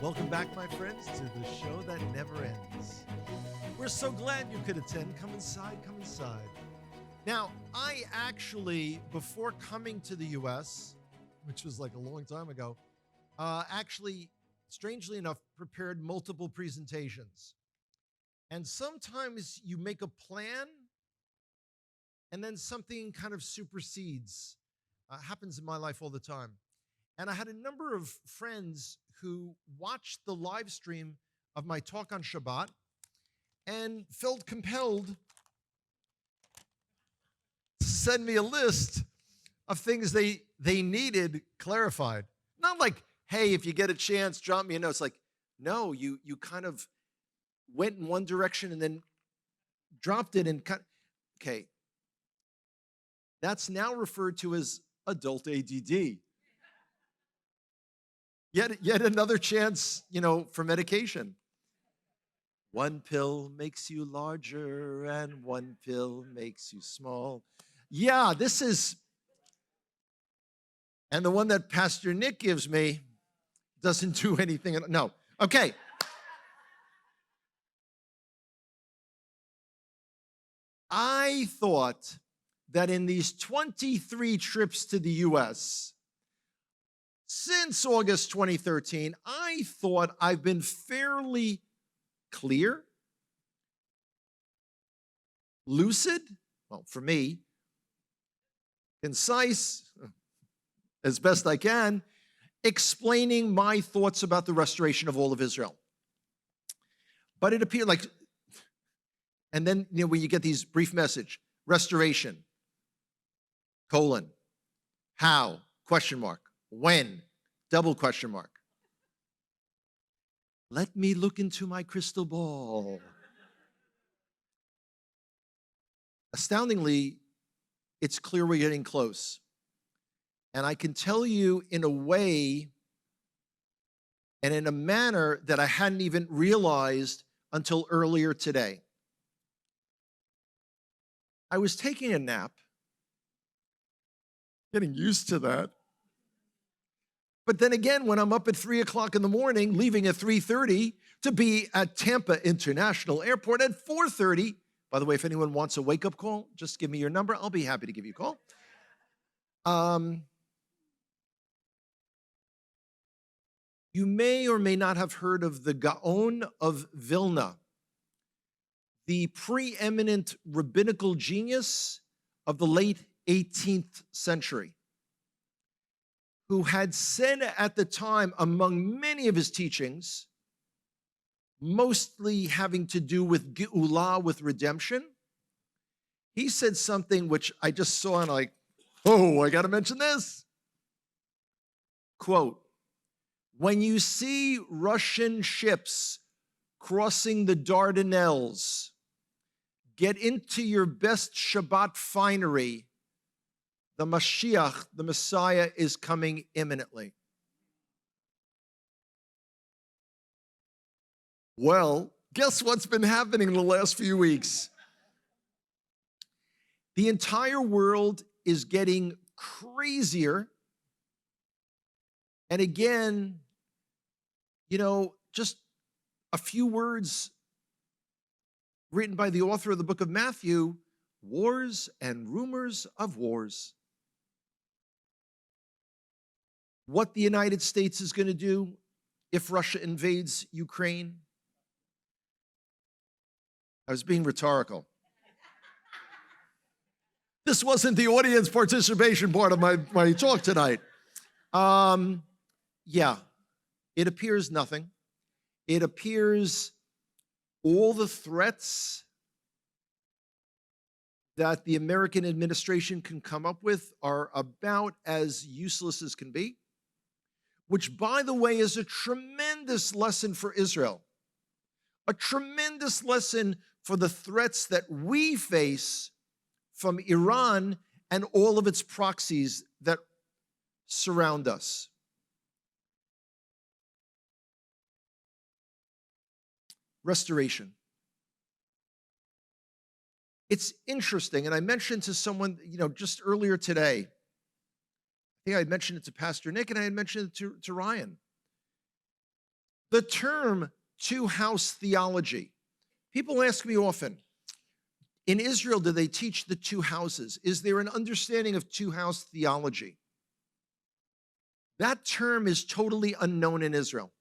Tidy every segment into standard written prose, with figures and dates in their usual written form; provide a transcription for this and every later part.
Welcome back, my friends, to the show that never ends. We're so glad you could attend. Come inside, come inside. Now, I actually, before coming to the U.S., which was like a long time ago, actually, strangely enough, prepared multiple presentations. And sometimes you make a plan and then something kind of supersedes. Happens in my life all the time. And I had a number of friends who watched the live stream of my talk on Shabbat and felt compelled to send me a list of things they needed clarified. Not like, hey, if you get a chance, drop me a note. It's like, no, you kind of went in one direction and then dropped it and okay. That's now referred to as adult ADD. Yet another chance, for medication. One pill makes you larger and one pill makes you small. Yeah, this is, and the one that Pastor Nick gives me doesn't do anything. No, okay. I thought that in these 23 trips to the U.S., since August 2013, I thought I've been fairly clear, lucid, well, for me, concise, as best I can, explaining my thoughts about the restoration of all of Israel. But it appeared like, and then, when you get these brief message, restoration, colon, how, question mark, when, double question mark. Let me look into my crystal ball. Astoundingly, it's clear we're getting close. And I can tell you in a way and in a manner that I hadn't even realized until earlier today. I was taking a nap, getting used to that. But then again, when I'm up at 3 o'clock in the morning, leaving at 3:30 to be at Tampa International Airport at 4:30. By the way, if anyone wants a wake-up call, just give me your number. I'll be happy to give you a call. You may or may not have heard of the Gaon of Vilna, the preeminent rabbinical genius of the late 18th century, who had said at the time, among many of his teachings, mostly having to do with Geula, with redemption, he said something which I just saw and I got to mention this. Quote, when you see Russian ships crossing the Dardanelles, get into your best Shabbat finery. The Mashiach, the Messiah, is coming imminently. Well, guess what's been happening in the last few weeks? The entire world is getting crazier. And again, just a few words written by the author of the book of Matthew, wars and rumors of wars. What the United States is going to do if Russia invades Ukraine. I was being rhetorical. This wasn't the audience participation part of my talk tonight. Yeah, it appears nothing. It appears all the threats that the American administration can come up with are about as useless as can be, which, by the way, is a tremendous lesson for Israel, a tremendous lesson for the threats that we face from Iran and all of its proxies that surround us. Restoration. It's interesting, and I mentioned to someone, just earlier today, I think I had mentioned it to Pastor Nick, and I had mentioned it to Ryan. The term two-house theology. People ask me often, in Israel, do they teach the two houses? Is there an understanding of two-house theology? That term is totally unknown in Israel.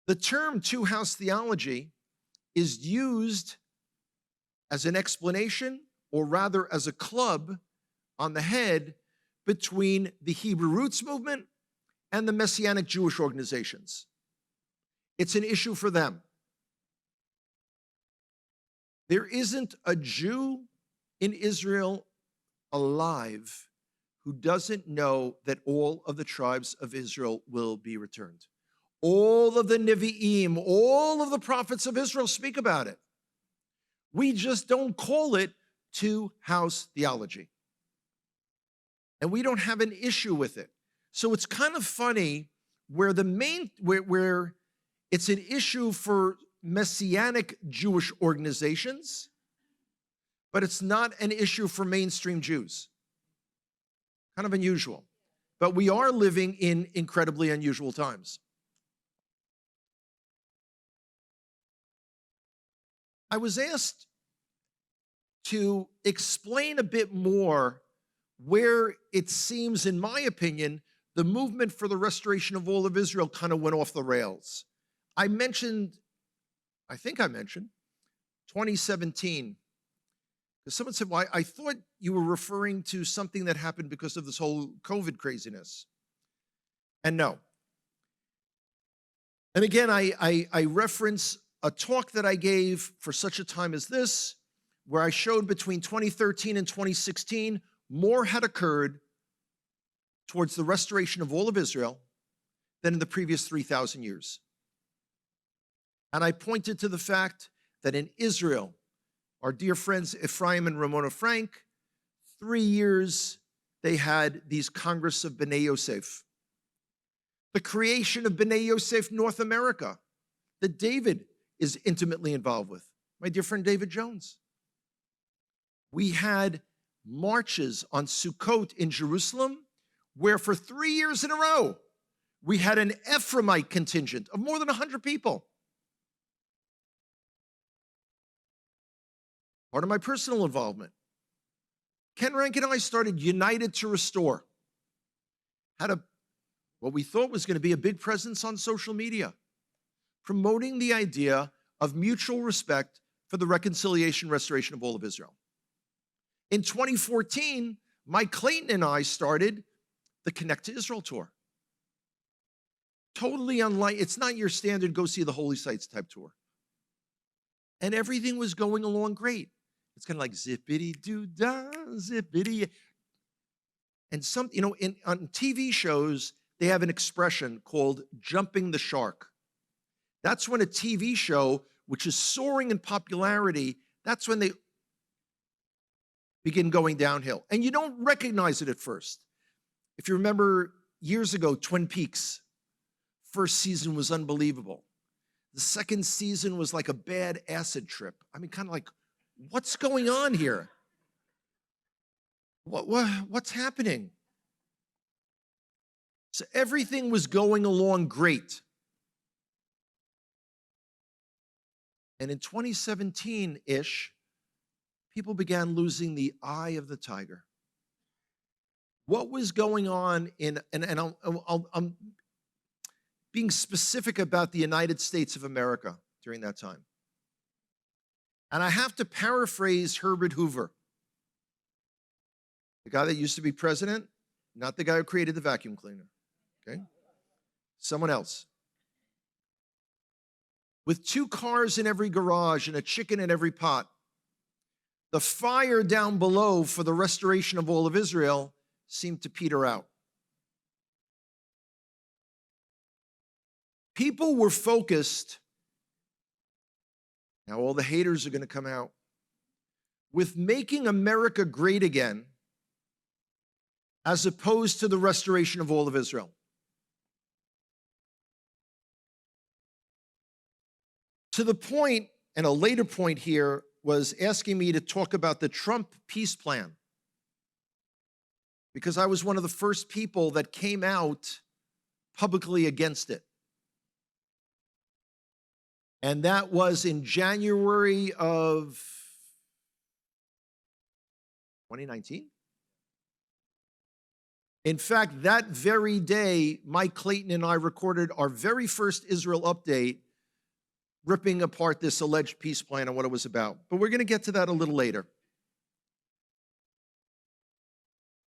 The term two-house theology is used as an explanation, or rather as a club on the head between the Hebrew Roots movement and the Messianic Jewish organizations. It's an issue for them. There isn't a Jew in Israel alive who doesn't know that all of the tribes of Israel will be returned. All of the Nevi'im, all of the prophets of Israel speak about it. We just don't call it two-house theology. And we don't have an issue with it. So it's kind of funny where where it's an issue for Messianic Jewish organizations, but it's not an issue for mainstream Jews. Kind of unusual. But we are living in incredibly unusual times. I was asked to explain a bit more where it seems, in my opinion, the movement for the restoration of all of Israel kind of went off the rails. I think I mentioned 2017. Because someone said, well, I thought you were referring to something that happened because of this whole COVID craziness. And no. And again, I reference a talk that I gave for such a time as this, where I showed between 2013 and 2016, more had occurred towards the restoration of all of Israel than in the previous 3,000 years. And I pointed to the fact that in Israel, our dear friends Ephraim and Ramona Frank, 3 years they had these Congress of B'nai Yosef. The creation of B'nai Yosef North America, that David is intimately involved with. My dear friend David Jones. We had marches on Sukkot in Jerusalem, where for 3 years in a row, we had an Ephraimite contingent of more than 100 people. Part of my personal involvement. Ken Rank and I started United to Restore. Had what we thought was going to be a big presence on social media, promoting the idea of mutual respect for the reconciliation and restoration of all of Israel. In 2014, Mike Clayton and I started the Connect to Israel tour. Totally unlike, it's not your standard go see the holy sites type tour. And everything was going along great. It's kind of like zippity-doo-dah, zippity. And on TV shows, they have an expression called jumping the shark. That's when a TV show, which is soaring in popularity, that's when they begin going downhill. And you don't recognize it at first. If you remember years ago, Twin Peaks, first season was unbelievable. The second season was like a bad acid trip. I mean, kind of like, what's going on here? What's happening? So everything was going along great. And in 2017-ish, people began losing the eye of the tiger. What was going on and I'm being specific about the United States of America during that time. And I have to paraphrase Herbert Hoover, the guy that used to be president, not the guy who created the vacuum cleaner, okay? Someone else. With 2 cars in every garage and a chicken in every pot, the fire down below for the restoration of all of Israel seemed to peter out. People were focused, now all the haters are going to come out, with making America great again, as opposed to the restoration of all of Israel. To the point, and a later point here, was asking me to talk about the Trump peace plan, because I was one of the first people that came out publicly against it. And that was in January of 2019. In fact, that very day, Mike Clayton and I recorded our very first Israel update, ripping apart this alleged peace plan and what it was about. But we're going to get to that a little later.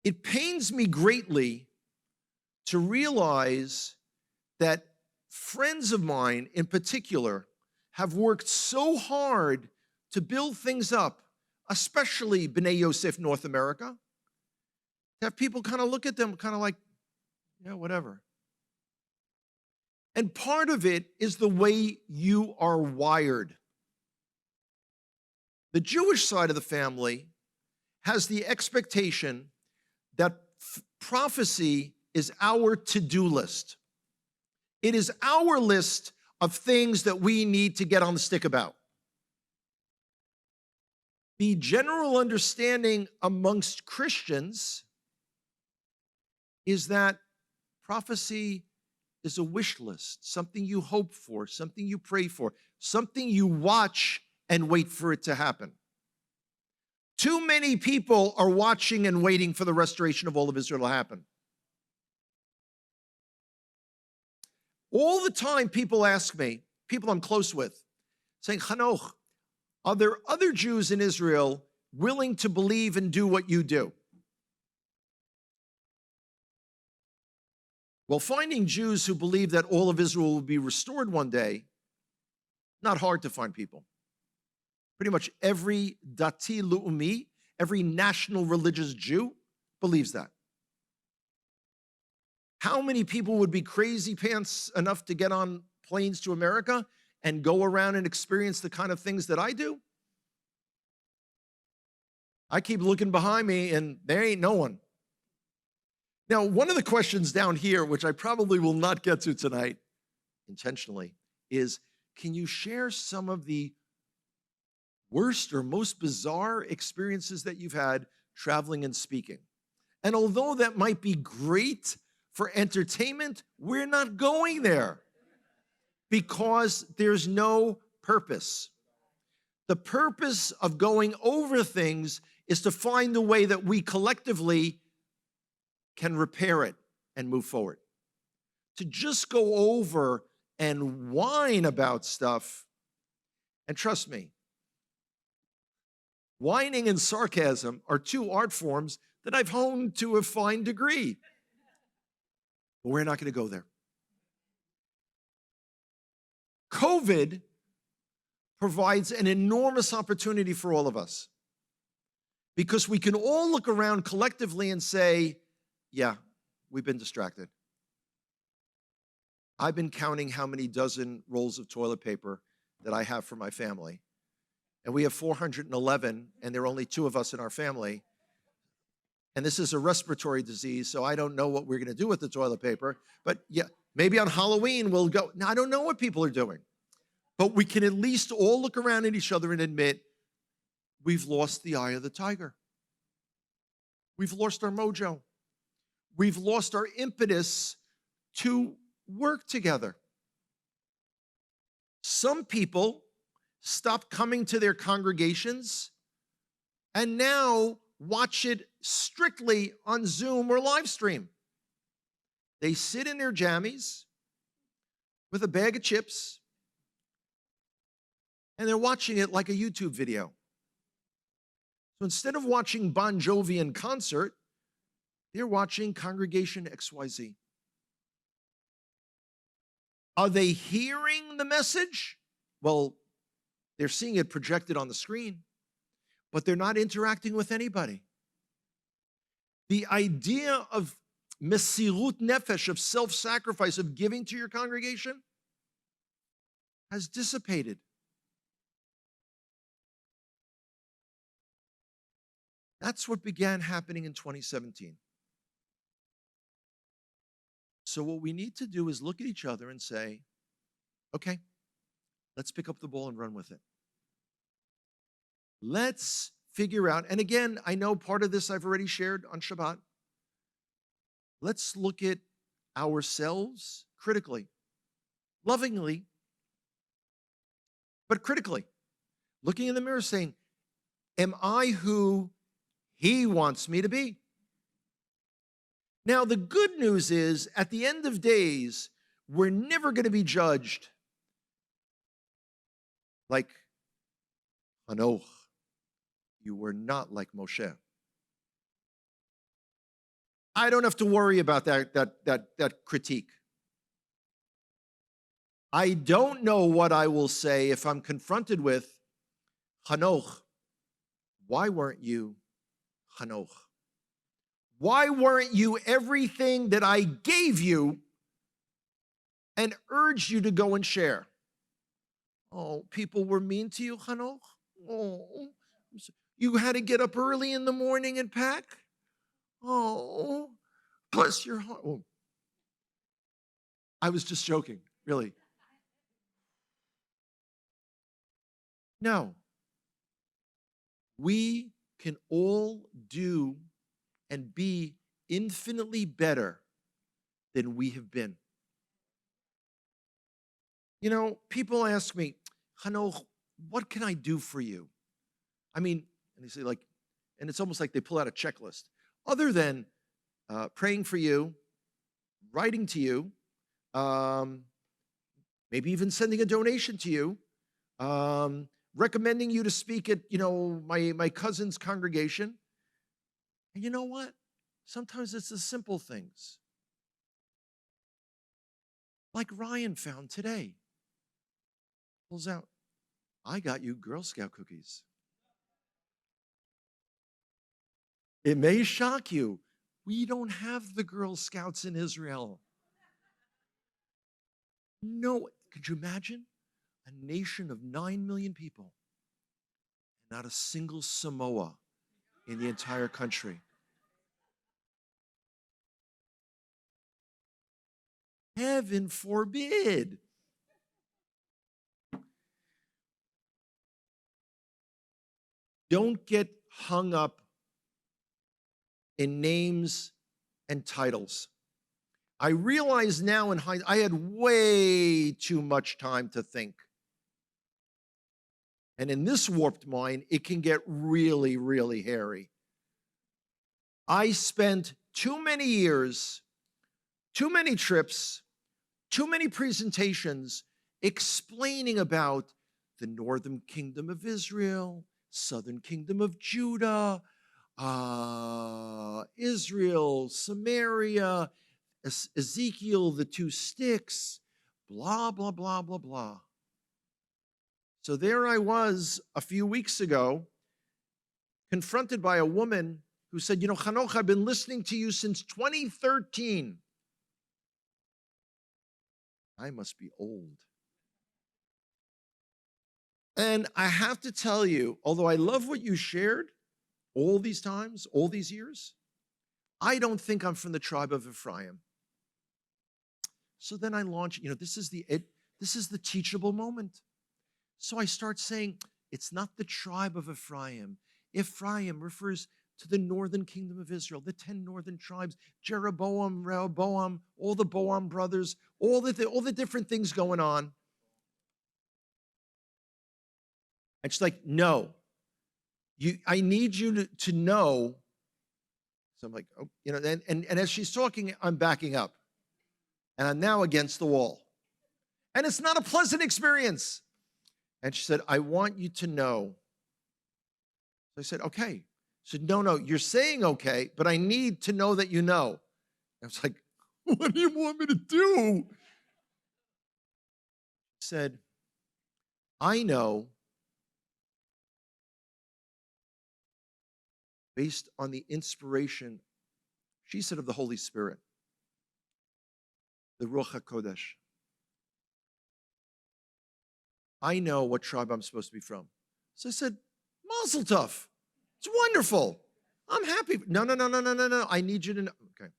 It pains me greatly to realize that friends of mine in particular have worked so hard to build things up, especially B'nai Yosef North America, to have people kind of look at them kind of like, yeah, whatever. And part of it is the way you are wired. The Jewish side of the family has the expectation that prophecy is our to-do list. It is our list of things that we need to get on the stick about. The general understanding amongst Christians is that prophecy is a wish list, something you hope for, something you pray for, something you watch and wait for it to happen. Too many people are watching and waiting for the restoration of all of Israel to happen. All the time people ask me, people I'm close with, saying, Hanoch, are there other Jews in Israel willing to believe and do what you do? Well, finding Jews who believe that all of Israel will be restored one day, not hard to find people. Pretty much every dati lu'umi, every national religious Jew believes that. How many people would be crazy pants enough to get on planes to America and go around and experience the kind of things that I do? I keep looking behind me and there ain't no one. Now, one of the questions down here, which I probably will not get to tonight intentionally, is can you share some of the worst or most bizarre experiences that you've had traveling and speaking? And although that might be great for entertainment, we're not going there because there's no purpose. The purpose of going over things is to find a way that we collectively can repair it and move forward. To just go over and whine about stuff, and trust me, whining and sarcasm are two art forms that I've honed to a fine degree. But we're not going to go there. COVID provides an enormous opportunity for all of us because we can all look around collectively and say, yeah, we've been distracted. I've been counting how many dozen rolls of toilet paper that I have for my family. And we have 411, and there are only 2 of us in our family. And this is a respiratory disease, so I don't know what we're going to do with the toilet paper. But yeah, maybe on Halloween we'll go. Now, I don't know what people are doing. But we can at least all look around at each other and admit we've lost the eye of the tiger. We've lost our mojo. We've lost our impetus to work together. Some people stopped coming to their congregations and now watch it strictly on Zoom or live stream. They sit in their jammies with a bag of chips and they're watching it like a YouTube video. So instead of watching Bon Jovi in concert, they're watching Congregation XYZ. Are they hearing the message? Well, they're seeing it projected on the screen, but they're not interacting with anybody. The idea of mesirut nefesh, of self-sacrifice, of giving to your congregation, has dissipated. That's what began happening in 2017. So what we need to do is look at each other and say, okay, let's pick up the ball and run with it. Let's figure out, and again, I know part of this I've already shared on Shabbat. Let's look at ourselves critically, lovingly, but critically, looking in the mirror saying, am I who he wants me to be? Now, the good news is, at the end of days, we're never going to be judged like Hanoch. You were not like Moshe. I don't have to worry about that critique. I don't know what I will say if I'm confronted with, Hanoch, why weren't you Hanoch? Why weren't you everything that I gave you and urged you to go and share? Oh, people were mean to you, Hanoch? Oh, you had to get up early in the morning and pack? Oh, bless your heart. Oh. I was just joking, really. No. We can all do and be infinitely better than we have been. You know, people ask me, Hanoch, what can I do for you? I mean, and they say like, and it's almost like they pull out a checklist. Other than praying for you, writing to you, maybe even sending a donation to you, recommending you to speak at, my cousin's congregation. And you know what? Sometimes it's the simple things. Like Ryan found today. Pulls out, I got you Girl Scout cookies. It may shock you. We don't have the Girl Scouts in Israel. No, could you imagine? A nation of 9 million people, not a single Samoa in the entire country. Heaven forbid. Don't get hung up in names and titles. I realize now in hindsight, I had way too much time to think. And in this warped mind, it can get really, really hairy. I spent too many years, too many trips, too many presentations explaining about the northern kingdom of Israel, southern kingdom of Judah, Israel, Samaria, Ezekiel, the 2 sticks, blah, blah, blah, blah, blah. So there I was a few weeks ago, confronted by a woman who said, Hanoch, I've been listening to you since 2013. I must be old. And I have to tell you, although I love what you shared all these times, all these years, I don't think I'm from the tribe of Ephraim. So then I launch, this is the teachable moment. So I start saying, it's not the tribe of Ephraim. Ephraim refers to the northern kingdom of Israel, the 10 northern tribes, Jeroboam, Rehoboam, all the Boam brothers, all the different things going on. And she's like, no, I need you to know. So I'm like, oh, and as she's talking, I'm backing up. And I'm now against the wall. And it's not a pleasant experience. And she said, I want you to know. So I said, okay. She said, no, you're saying okay, but I need to know that you know. I was like, what do you want me to do? She said, I know, based on the inspiration, she said, of the Holy Spirit, the Ruach HaKodesh. I know what tribe I'm supposed to be from. So I said, Mazel tov. It's wonderful. I'm happy. No. I need you to know. Okay.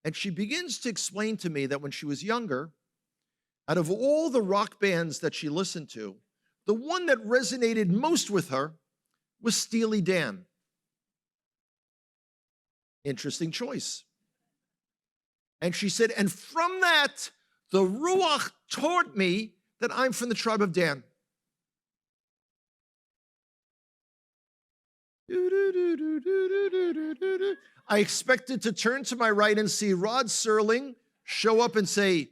And she begins to explain to me that when she was younger, out of all the rock bands that she listened to, the one that resonated most with her was Steely Dan. Interesting choice. And she said, and from that, the Ruach taught me that I'm from the tribe of Dan. I expected to turn to my right and see Rod Serling show up and say,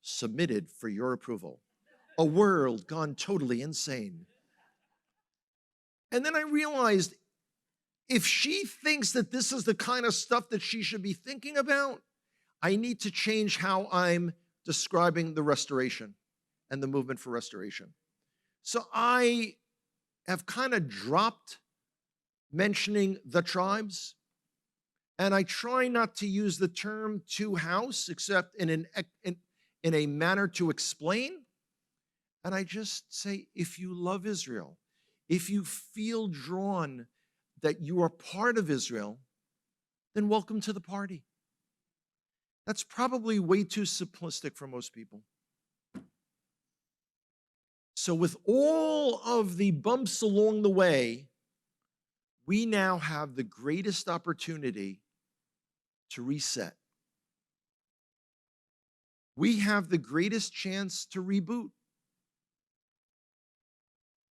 submitted for your approval. A world gone totally insane. And then I realized if she thinks that this is the kind of stuff that she should be thinking about, I need to change how I'm describing the restoration and the movement for restoration. So I have kind of dropped mentioning the tribes, and I try not to use the term two house except in a manner to explain. And I just say, if you love Israel, if you feel drawn that you are part of Israel, then welcome to the party. That's probably way too simplistic for most people. So with all of the bumps along the way, we now have the greatest opportunity to reset. We have the greatest chance to reboot.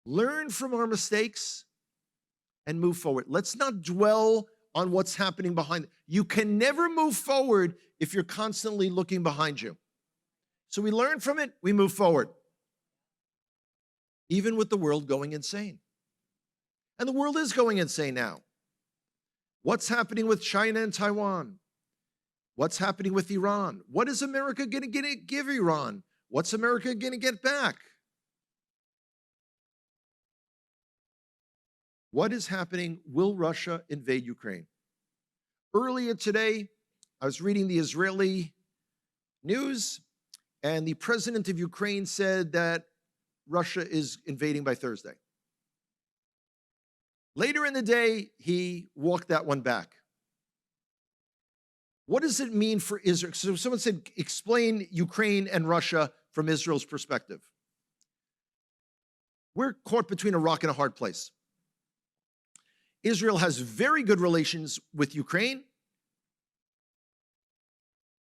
Learn from our mistakes and move forward. Let's not dwell on what's happening behind. You can never move forward if you're constantly looking behind you. So we learn from it, we move forward. Even with the world going insane. And the world is going insane now. What's happening with China and Taiwan? What's happening with Iran? What is America going to give Iran? What's America going to get back? What is happening? Will Russia invade Ukraine? Earlier today, I was reading the Israeli news, and the president of Ukraine said that Russia is invading by Thursday. Later in the day, he walked that one back. What does it mean for Israel? So someone said, explain Ukraine and Russia from Israel's perspective. We're caught between a rock and a hard place. Israel has very good relations with Ukraine,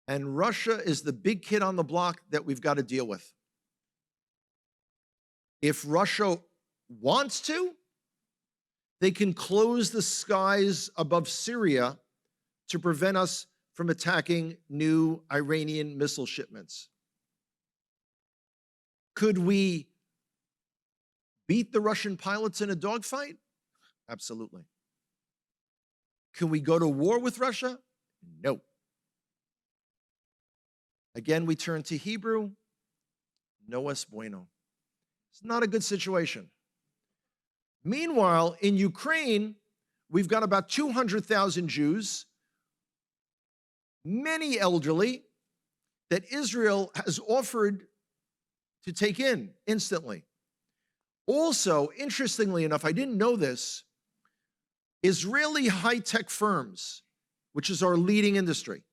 and Russia is the big kid on the block that we've got to deal with. If Russia wants to, they can close the skies above Syria to prevent us from attacking new Iranian missile shipments. Could we beat the Russian pilots in a dogfight? Absolutely. Can we go to war with Russia? No. Again, we turn to Hebrew. No es bueno. It's not a good situation. Meanwhile, in Ukraine, we've got about 200,000 Jews, many elderly, that Israel has offered to take in instantly. Also, interestingly enough, I didn't know this, Israeli high-tech firms, which is our leading industry,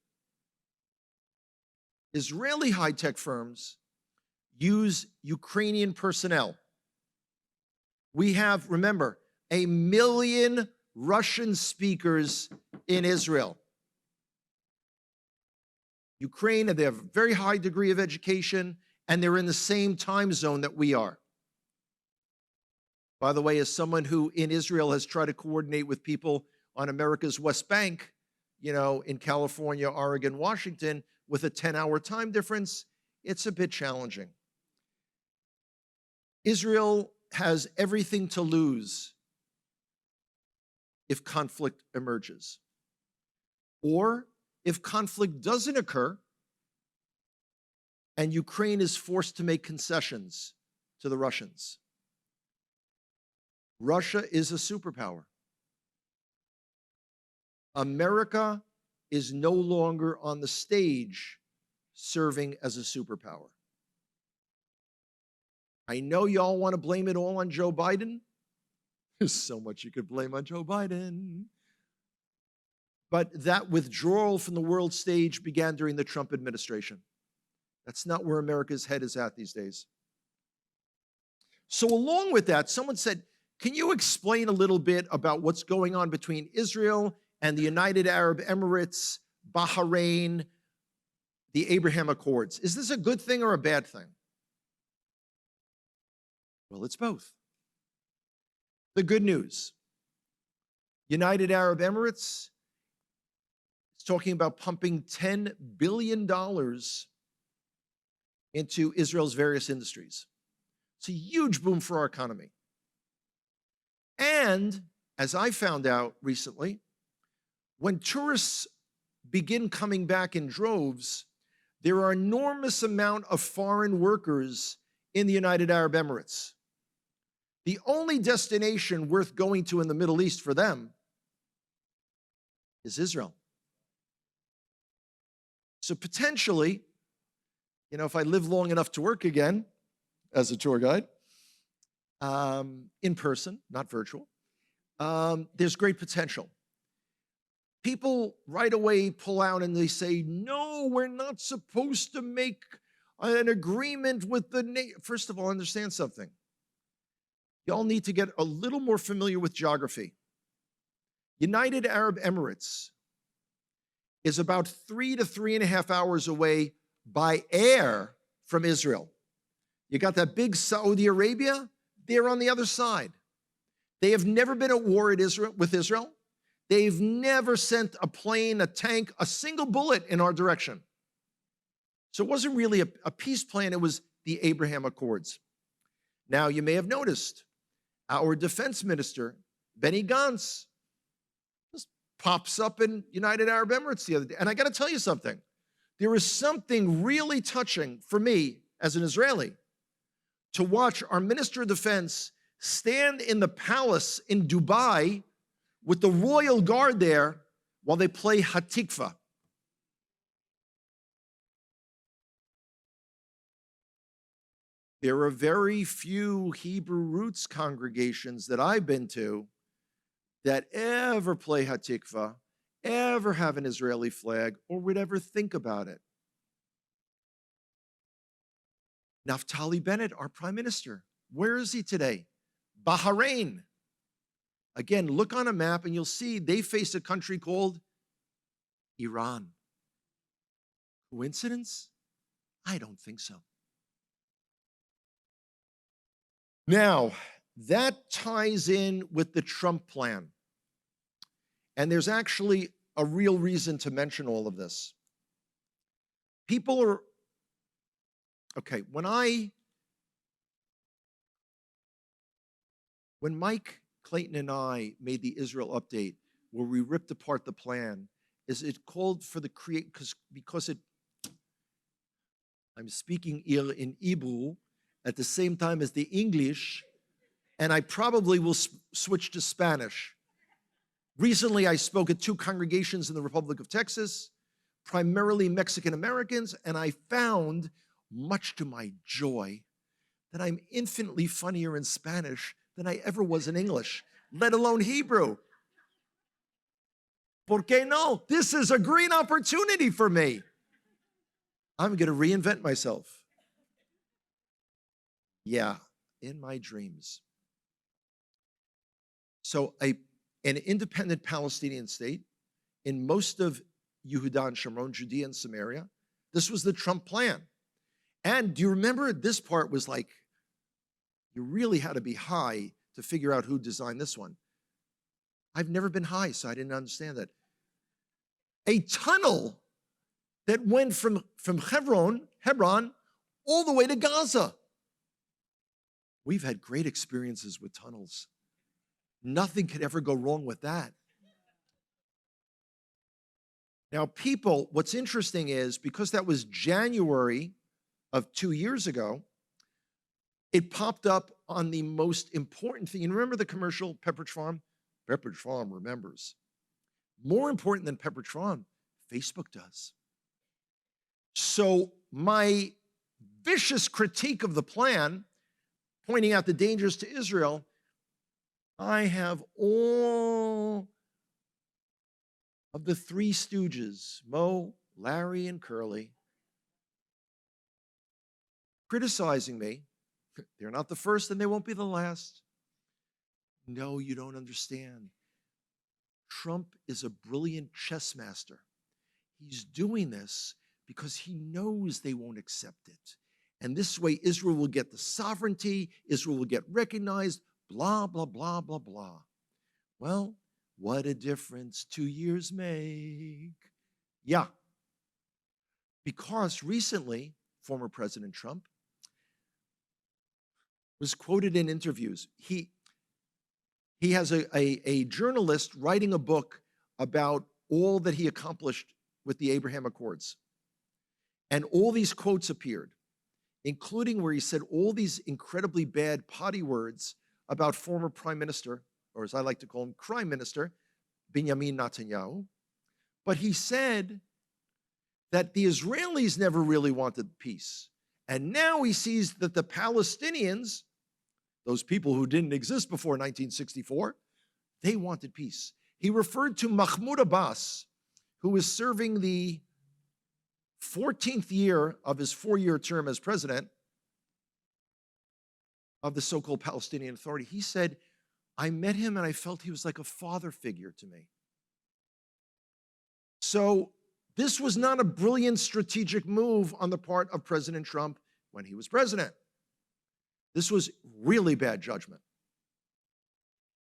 Israeli high-tech firms use Ukrainian personnel. We have, remember, 1 million Russian speakers in Israel. Ukraine, they have a very high degree of education, and they're in the same time zone that we are. By the way, as someone who in Israel has tried to coordinate with people on America's West Bank, in California, Oregon, Washington, with a 10-hour time difference, it's a bit challenging. Israel has everything to lose if conflict emerges. Or if conflict doesn't occur and Ukraine is forced to make concessions to the Russians. Russia is a superpower. America is no longer on the stage serving as a superpower. I know y'all want to blame it all on Joe Biden. There's so much you could blame on Joe Biden. But that withdrawal from the world stage began during the Trump administration. That's not where America's head is at these days. So along with that, someone said, can you explain a little bit about what's going on between Israel and the United Arab Emirates, Bahrain, the Abraham Accords? Is this a good thing or a bad thing? Well, it's both. The good news. United Arab Emirates is talking about pumping $10 billion into Israel's various industries. It's a huge boom for our economy. And as I found out recently, when tourists begin coming back in droves, there are an enormous amount of foreign workers in the United Arab Emirates. The only destination worth going to in the Middle East for them is Israel. So potentially, if I live long enough to work again as a tour guide, in person, not virtual, there's great potential. People right away pull out and they say, no, we're not supposed to make an agreement with the First of all, understand something. Y'all need to get a little more familiar with geography. United Arab Emirates is about 3 to 3.5 hours away by air from Israel. You got that big Saudi Arabia, they're on the other side. They have never been at war with Israel. They've never sent a plane, a tank, a single bullet in our direction. So it wasn't really a peace plan, it was the Abraham Accords. Now, you may have noticed our defense minister, Benny Gantz, just pops up in United Arab Emirates the other day. And I got to tell you something. There is something really touching for me as an Israeli to watch our Minister of Defense stand in the palace in Dubai with the royal guard there while they play Hatikva. There are very few Hebrew roots congregations that I've been to that ever play Hatikva, ever have an Israeli flag, or would ever think about it. Naftali Bennett, our prime minister, where is he today? Bahrain. Again, look on a map and you'll see they face a country called Iran. Coincidence? I don't think so. Now, that ties in with the Trump plan. And there's actually a real reason to mention all of this. People are, okay, when Mike Clayton and I made the Israel update where we ripped apart the plan, is it called for the because I'm speaking in Hebrew at the same time as the English, and I probably will switch to Spanish. Recently, I spoke at 2 congregations in the Republic of Texas, primarily Mexican Americans, and I found, much to my joy, that I'm infinitely funnier in Spanish than I ever was in English, let alone Hebrew. ¿Por qué no? This is a great opportunity for me. I'm going to reinvent myself. Yeah, in my dreams. So an independent Palestinian state in most of Yehuda and Shomron, Judea and Samaria. This was the Trump plan. And do you remember this part was like, you really had to be high to figure out who designed this one. I've never been high, so I didn't understand that. A tunnel that went from Hebron, all the way to Gaza. We've had great experiences with tunnels. Nothing could ever go wrong with that. Now, people, what's interesting is, because that was January of 2 years ago, it popped up on the most important thing. You remember the commercial, Pepperidge Farm? Pepperidge Farm remembers. More important than Pepperidge Farm, Facebook does. So my vicious critique of the plan, pointing out the dangers to Israel, I have all of the 3 stooges, Mo, Larry, and Curly, criticizing me. They're not the first and they won't be the last. No, you don't understand. Trump is a brilliant chess master. He's doing this because he knows they won't accept it. And this way, Israel will get the sovereignty, Israel will get recognized, blah, blah, blah, blah, blah. Well, What a difference 2 years make. Yeah. Because recently, former President Trump was quoted in interviews. He has a journalist writing a book about all that he accomplished with the Abraham Accords. And all these quotes appeared, including where he said all these incredibly bad potty words about former Prime Minister, or as I like to call him, Crime Minister, Benjamin Netanyahu. But he said that the Israelis never really wanted peace. And now he sees that the Palestinians, those people who didn't exist before 1964, they wanted peace. He referred to Mahmoud Abbas, who is serving the 14th year of his 4-year term as president of the so-called Palestinian Authority. He said, I met him and I felt he was like a father figure to me. So this was not a brilliant strategic move on the part of President Trump when he was president. This was really bad judgment.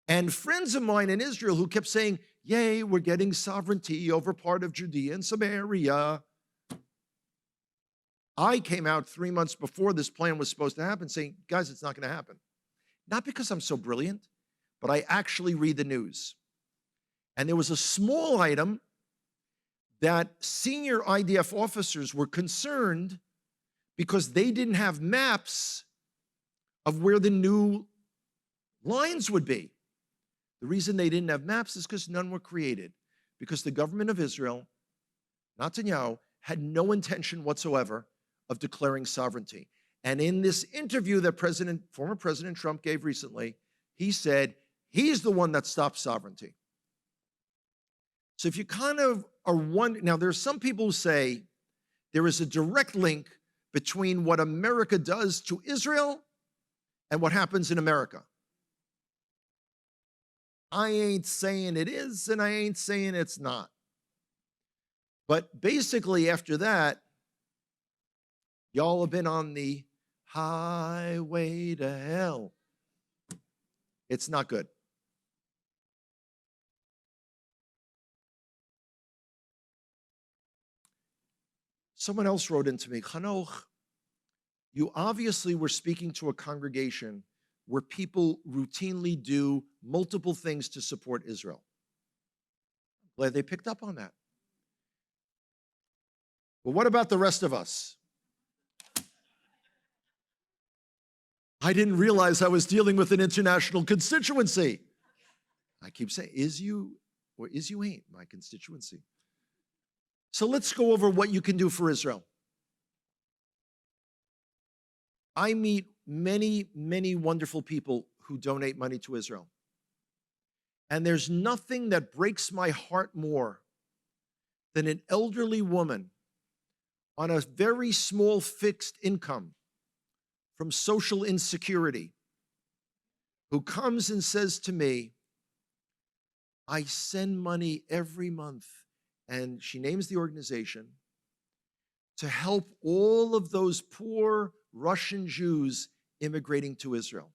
And friends of mine in Israel who kept saying, yay, we're getting sovereignty over part of Judea and Samaria. I came out 3 months before this plan was supposed to happen saying, guys, it's not going to happen. Not because I'm so brilliant, but I actually read the news. And there was a small item that senior IDF officers were concerned because they didn't have maps of where the new lines would be. The reason they didn't have maps is because none were created, because the government of Israel, Netanyahu, had no intention whatsoever of declaring sovereignty. And in this interview that former President Trump gave recently, he said he's the one that stopped sovereignty. So if you kind of are wondering, now there's some people who say there is a direct link between what America does to Israel and what happens in America. I ain't saying it is, and I ain't saying it's not. But basically after that, y'all have been on the highway to hell. It's not good. Someone else wrote into me, Hanoch, you obviously were speaking to a congregation where people routinely do multiple things to support Israel. Glad they picked up on that. But what about the rest of us? I didn't realize I was dealing with an international constituency. I keep saying, is you or is you ain't my constituency? So let's go over what you can do for Israel. I meet many, many wonderful people who donate money to Israel. And there's nothing that breaks my heart more than an elderly woman on a very small fixed income from social insecurity who comes and says to me, I send money every month, and she names the organization, to help all of those poor Russian Jews immigrating to Israel.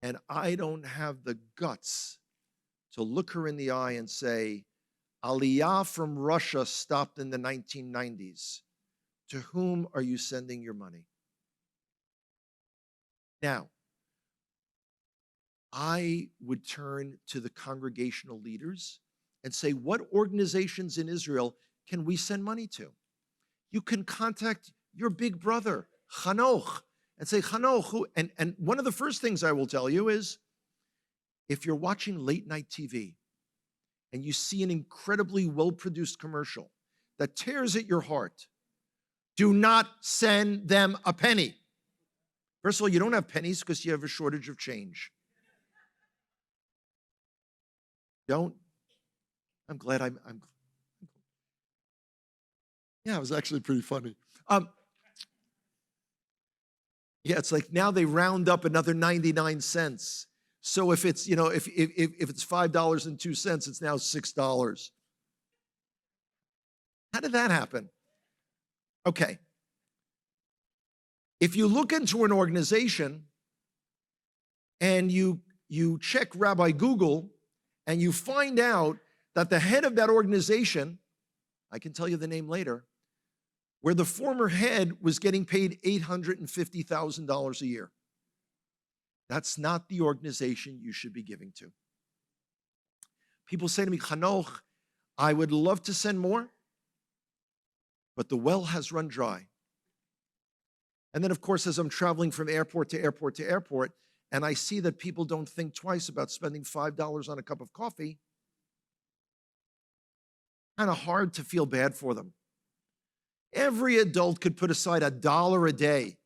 And I don't have the guts to look her in the eye and say, Aliyah from Russia stopped in the 1990s. To whom are you sending your money? Now, I would turn to the congregational leaders and say, what organizations in Israel can we send money to? You can contact your big brother, Hanoch, and say, Hanoch, and one of the first things I will tell you is, if you're watching late night TV and you see an incredibly well-produced commercial that tears at your heart, do not send them a penny. First of all, you don't have pennies because you have a shortage of change. Don't. I'm glad I'm yeah, it was actually pretty funny. Yeah, it's like now they round up another 99 cents. So if it's, if it's $5.02, it's now $6. How did that happen? Okay. If you look into an organization and you you check Rabbi Google and you find out that the head of that organization, I can tell you the name later, where the former head was getting paid $850,000 a year. That's not the organization you should be giving to. People say to me, Hanoch, I would love to send more, but the well has run dry. And then, of course, as I'm traveling from airport to airport to airport, and I see that people don't think twice about spending $5 on a cup of coffee, kind of hard to feel bad for them. Every adult could put aside $1 a day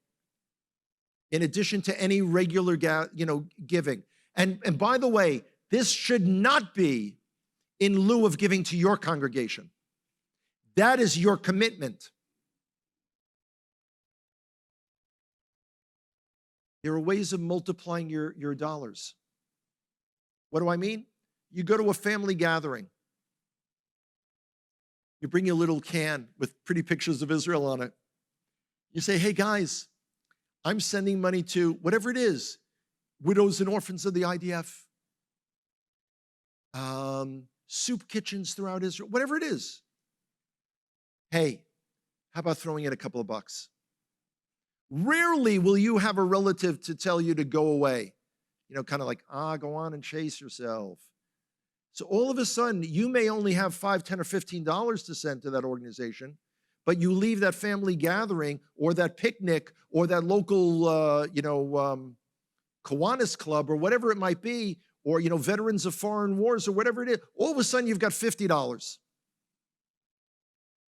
in addition to any regular giving. And by the way, this should not be in lieu of giving to your congregation. That is your commitment. There are ways of multiplying your dollars. What do I mean? You go to a family gathering. You bring your little can with pretty pictures of Israel on it. You say, hey guys, I'm sending money to whatever it is, widows and orphans of the IDF, soup kitchens throughout Israel, whatever it is. Hey, how about throwing in a couple of bucks? Rarely will you have a relative to tell you to go away. Kind of like, go on and chase yourself. So all of a sudden, you may only have $5, $10, or $15 to send to that organization, but you leave that family gathering or that picnic or that local, Kiwanis club or whatever it might be, or, veterans of foreign wars or whatever it is. All of a sudden, you've got $50.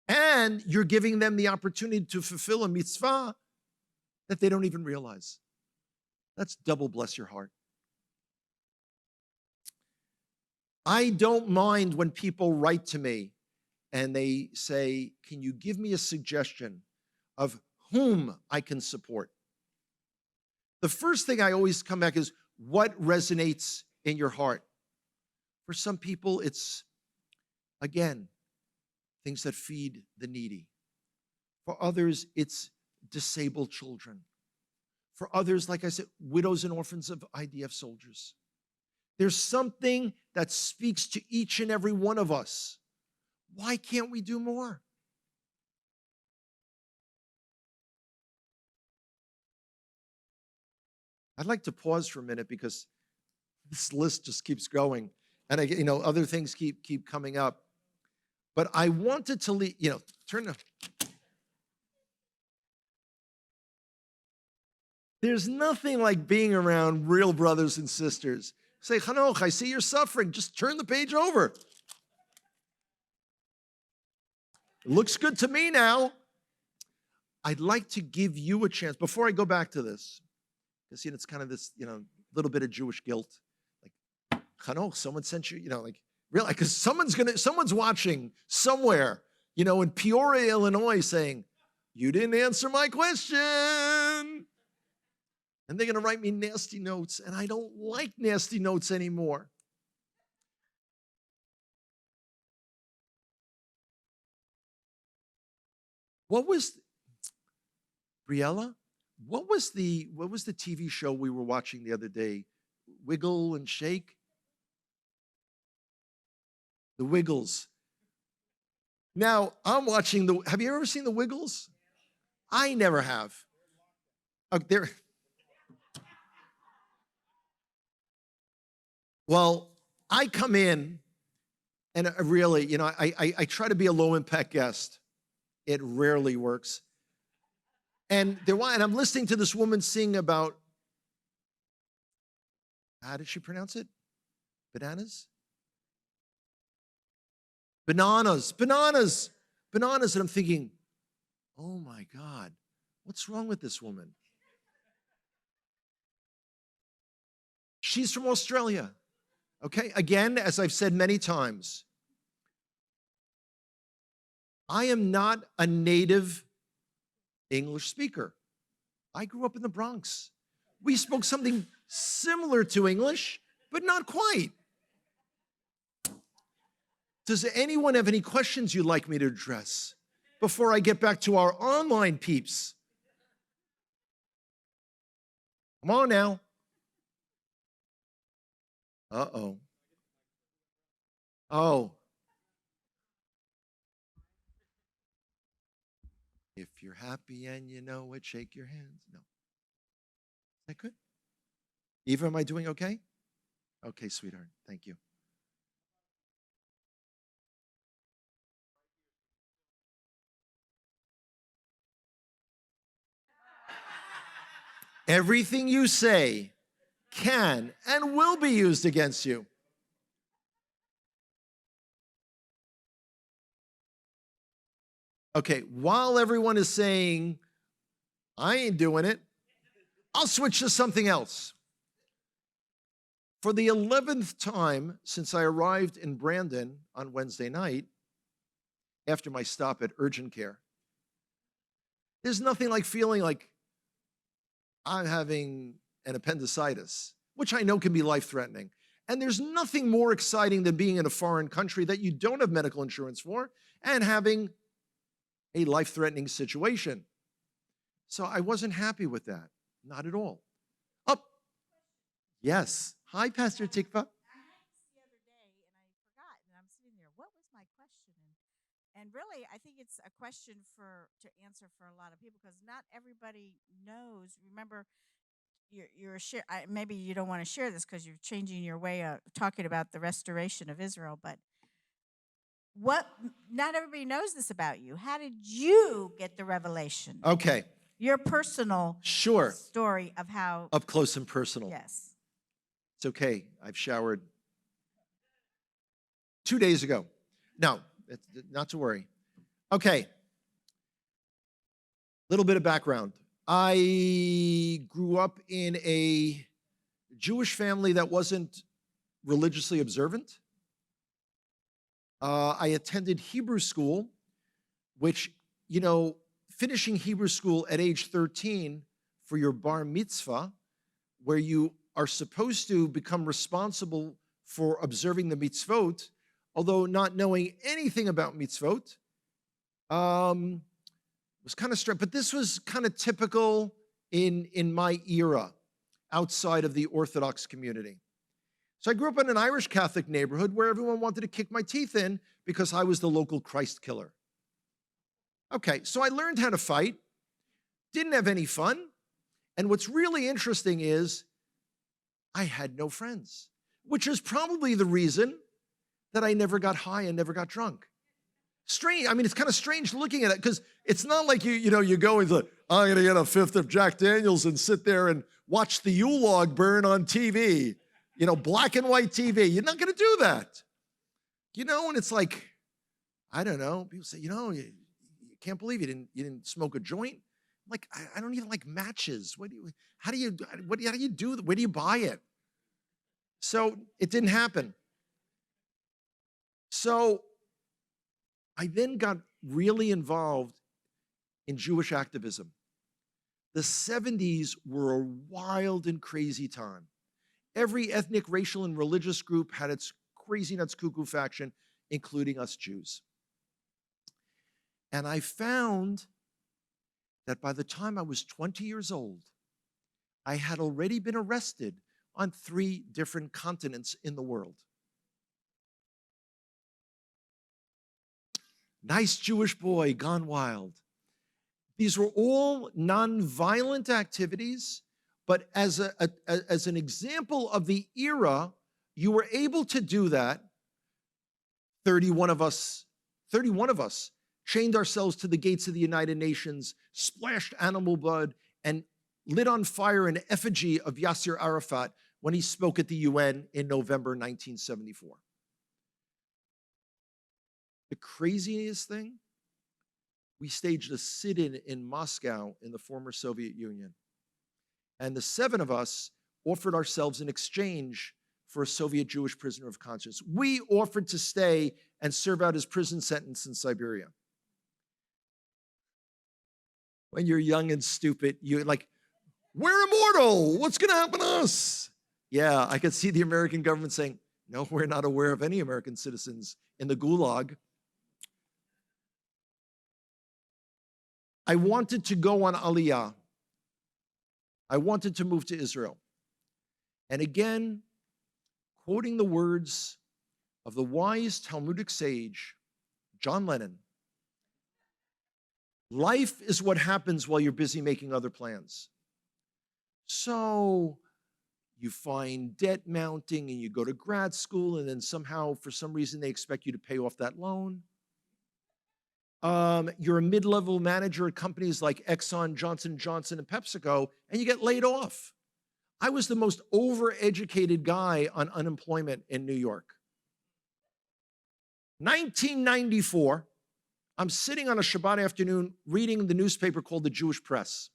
And you're giving them the opportunity to fulfill a mitzvah that they don't even realize. That's double bless your heart. I don't mind when people write to me and they say, can you give me a suggestion of whom I can support? The first thing I always come back is, what resonates in your heart? For some people, it's, again, things that feed the needy. For others, it's disabled children. For others, like I said, widows and orphans of IDF soldiers. There's something that speaks to each and every one of us. Why can't we do more? I'd like to pause for a minute because this list just keeps going, and other things keep coming up. But I wanted to leave, There's nothing like being around real brothers and sisters. Say, Hanoch, I see you're suffering. Just turn the page over. It looks good to me now. I'd like to give you a chance, before I go back to this, because it's kind of this, little bit of Jewish guilt. Like, Hanoch, someone sent you, really, because someone's watching somewhere, in Peoria, Illinois, saying, you didn't answer my question. And they're going to write me nasty notes, and I don't like nasty notes anymore. Briella? What was the TV show we were watching the other day? Wiggle and Shake? The Wiggles. Now, I'm watching have you ever seen The Wiggles? I never have. Well, I come in, and really, I try to be a low-impact guest. It rarely works. And I'm listening to this woman sing about, how did she pronounce it? Bananas? Bananas. And I'm thinking, oh my God, what's wrong with this woman? She's from Australia. Okay, again, as I've said many times, I am not a native English speaker. I grew up in the Bronx. We spoke something similar to English, but not quite. Does anyone have any questions you'd like me to address before I get back to our online peeps? Come on now. Uh-oh. Oh. If you're happy and you know it, shake your hands. No. Is that good? Eva, am I doing okay? Okay, sweetheart. Thank you. Everything you say can and will be used against you. Okay, while everyone is saying, I ain't doing it, I'll switch to something else. For the 11th time since I arrived in Brandon on Wednesday night, after my stop at urgent care, there's nothing like feeling like I'm having an appendicitis, which I know can be life-threatening. And there's nothing more exciting than being in a foreign country that you don't have medical insurance for and having a life-threatening situation. So I wasn't happy with that, not at all. Oh, yes. Hi, Pastor Tikva. I had this the other day and I forgot, and I'm sitting there. What was my question? And really, I think it's a question to answer for a lot of people because not everybody knows. Remember, maybe you don't want to share this because you're changing your way of talking about the restoration of Israel, but not everybody knows this about you. How did you get the revelation? Okay. Your personal story of how up close and personal. Yes. It's okay. I've showered 2 days ago. No, not to worry. Okay. Little bit of background. I grew up in a Jewish family that wasn't religiously observant. I attended Hebrew school, which, finishing Hebrew school at age 13 for your bar mitzvah, where you are supposed to become responsible for observing the mitzvot, although not knowing anything about mitzvot, was kind of strange. But this was kind of typical in my era outside of the Orthodox community. So I grew up in an Irish Catholic neighborhood where everyone wanted to kick my teeth in because I was the local Christ killer. Okay, so I learned how to fight, didn't have any fun, and what's really interesting is I had no friends, which is probably the reason that I never got high and never got drunk. Strange. I mean, it's kind of strange looking at it because it's not like you go and like, I'm going to get a fifth of Jack Daniels and sit there and watch the Yule log burn on TV, black and white TV. You're not going to do that. And it's like, I don't know. People say, you can't believe you didn't smoke a joint. I'm like, I don't even like matches. How do you do? Where do you buy it? So it didn't happen. So I then got really involved in Jewish activism. The 70s were a wild and crazy time. Every ethnic, racial, and religious group had its crazy nuts cuckoo faction, including us Jews. And I found that by the time I was 20 years old, I had already been arrested on 3 different continents in the world. Nice Jewish boy gone wild. These were all nonviolent activities, but as an example of the era, you were able to do that. 31 of us chained ourselves to the gates of the United Nations, splashed animal blood, and lit on fire an effigy of Yasser Arafat when he spoke at the UN in November 1974. The craziest thing, we staged a sit-in in Moscow in the former Soviet Union. And the 7 of us offered ourselves in exchange for a Soviet Jewish prisoner of conscience. We offered to stay and serve out his prison sentence in Siberia. When you're young and stupid, you're like, we're immortal. What's going to happen to us? Yeah, I could see the American government saying, no, we're not aware of any American citizens in the Gulag. I wanted to go on Aliyah. I wanted to move to Israel. And again, quoting the words of the wise Talmudic sage, John Lennon, life is what happens while you're busy making other plans. So you find debt mounting and you go to grad school, and then somehow, for some reason, they expect you to pay off that loan. You're a mid-level manager at companies like Exxon, Johnson & Johnson, and PepsiCo, and you get laid off. I was the most overeducated guy on unemployment in New York. 1994, I'm sitting on a Shabbat afternoon reading the newspaper called the Jewish Press.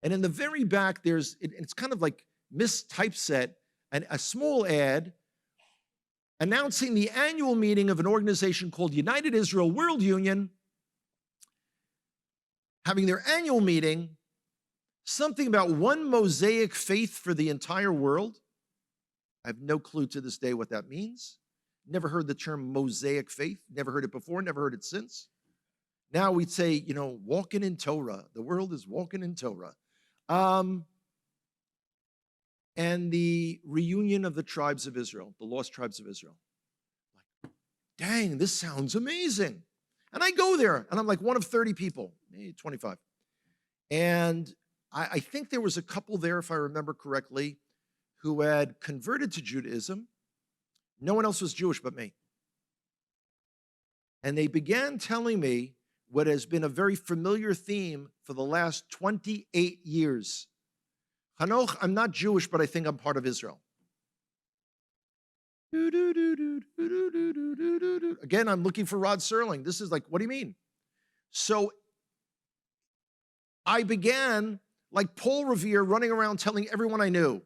And in the very back, it's kind of like mistypeset, and a small ad announcing the annual meeting of an organization called United Israel World Union, having their annual meeting, something about one Mosaic faith for the entire world. I have no clue to this day what that means. Never heard the term Mosaic faith, never heard it before, never heard it since. Now we'd say, walking in Torah. The world is walking in Torah. And the reunion of the tribes of Israel, the lost tribes of Israel. Like, dang, this sounds amazing. And I go there, and I'm like one of 30 people, maybe 25. And I think there was a couple there, if I remember correctly, who had converted to Judaism. No one else was Jewish but me. And they began telling me what has been a very familiar theme for the last 28 years. Hanoch, I'm not Jewish, but I think I'm part of Israel. Again, I'm looking for Rod Serling. This is like, what do you mean? So I began, like Paul Revere, running around telling everyone I knew,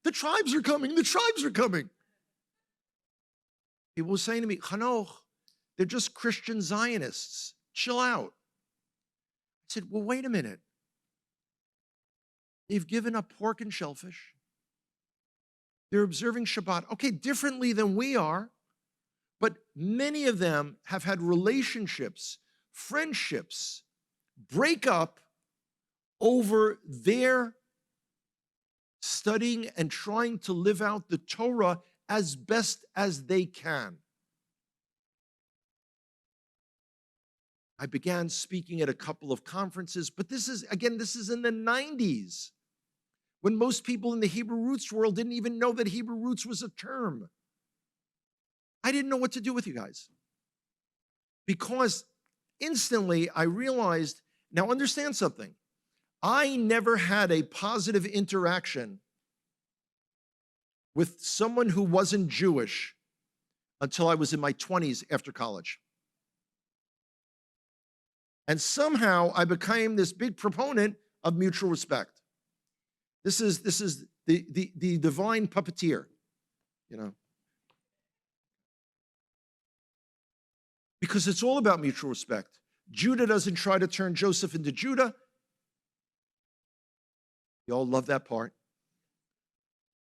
the tribes are coming, the tribes are coming. People were saying to me, Hanoch, they're just Christian Zionists. Chill out. I said, well, wait a minute. They've given up pork and shellfish. They're observing Shabbat, okay, differently than we are, but many of them have had relationships, friendships, break up over their studying and trying to live out the Torah as best as they can. I began speaking at a couple of conferences, but this is in the 90s, when most people in the Hebrew roots world didn't even know that Hebrew roots was a term. I didn't know what to do with you guys. Because instantly I realized, now understand something, I never had a positive interaction with someone who wasn't Jewish until I was in my 20s after college. And somehow I became this big proponent of mutual respect. This is the divine puppeteer, Because it's all about mutual respect. Judah doesn't try to turn Joseph into Judah. You all love that part.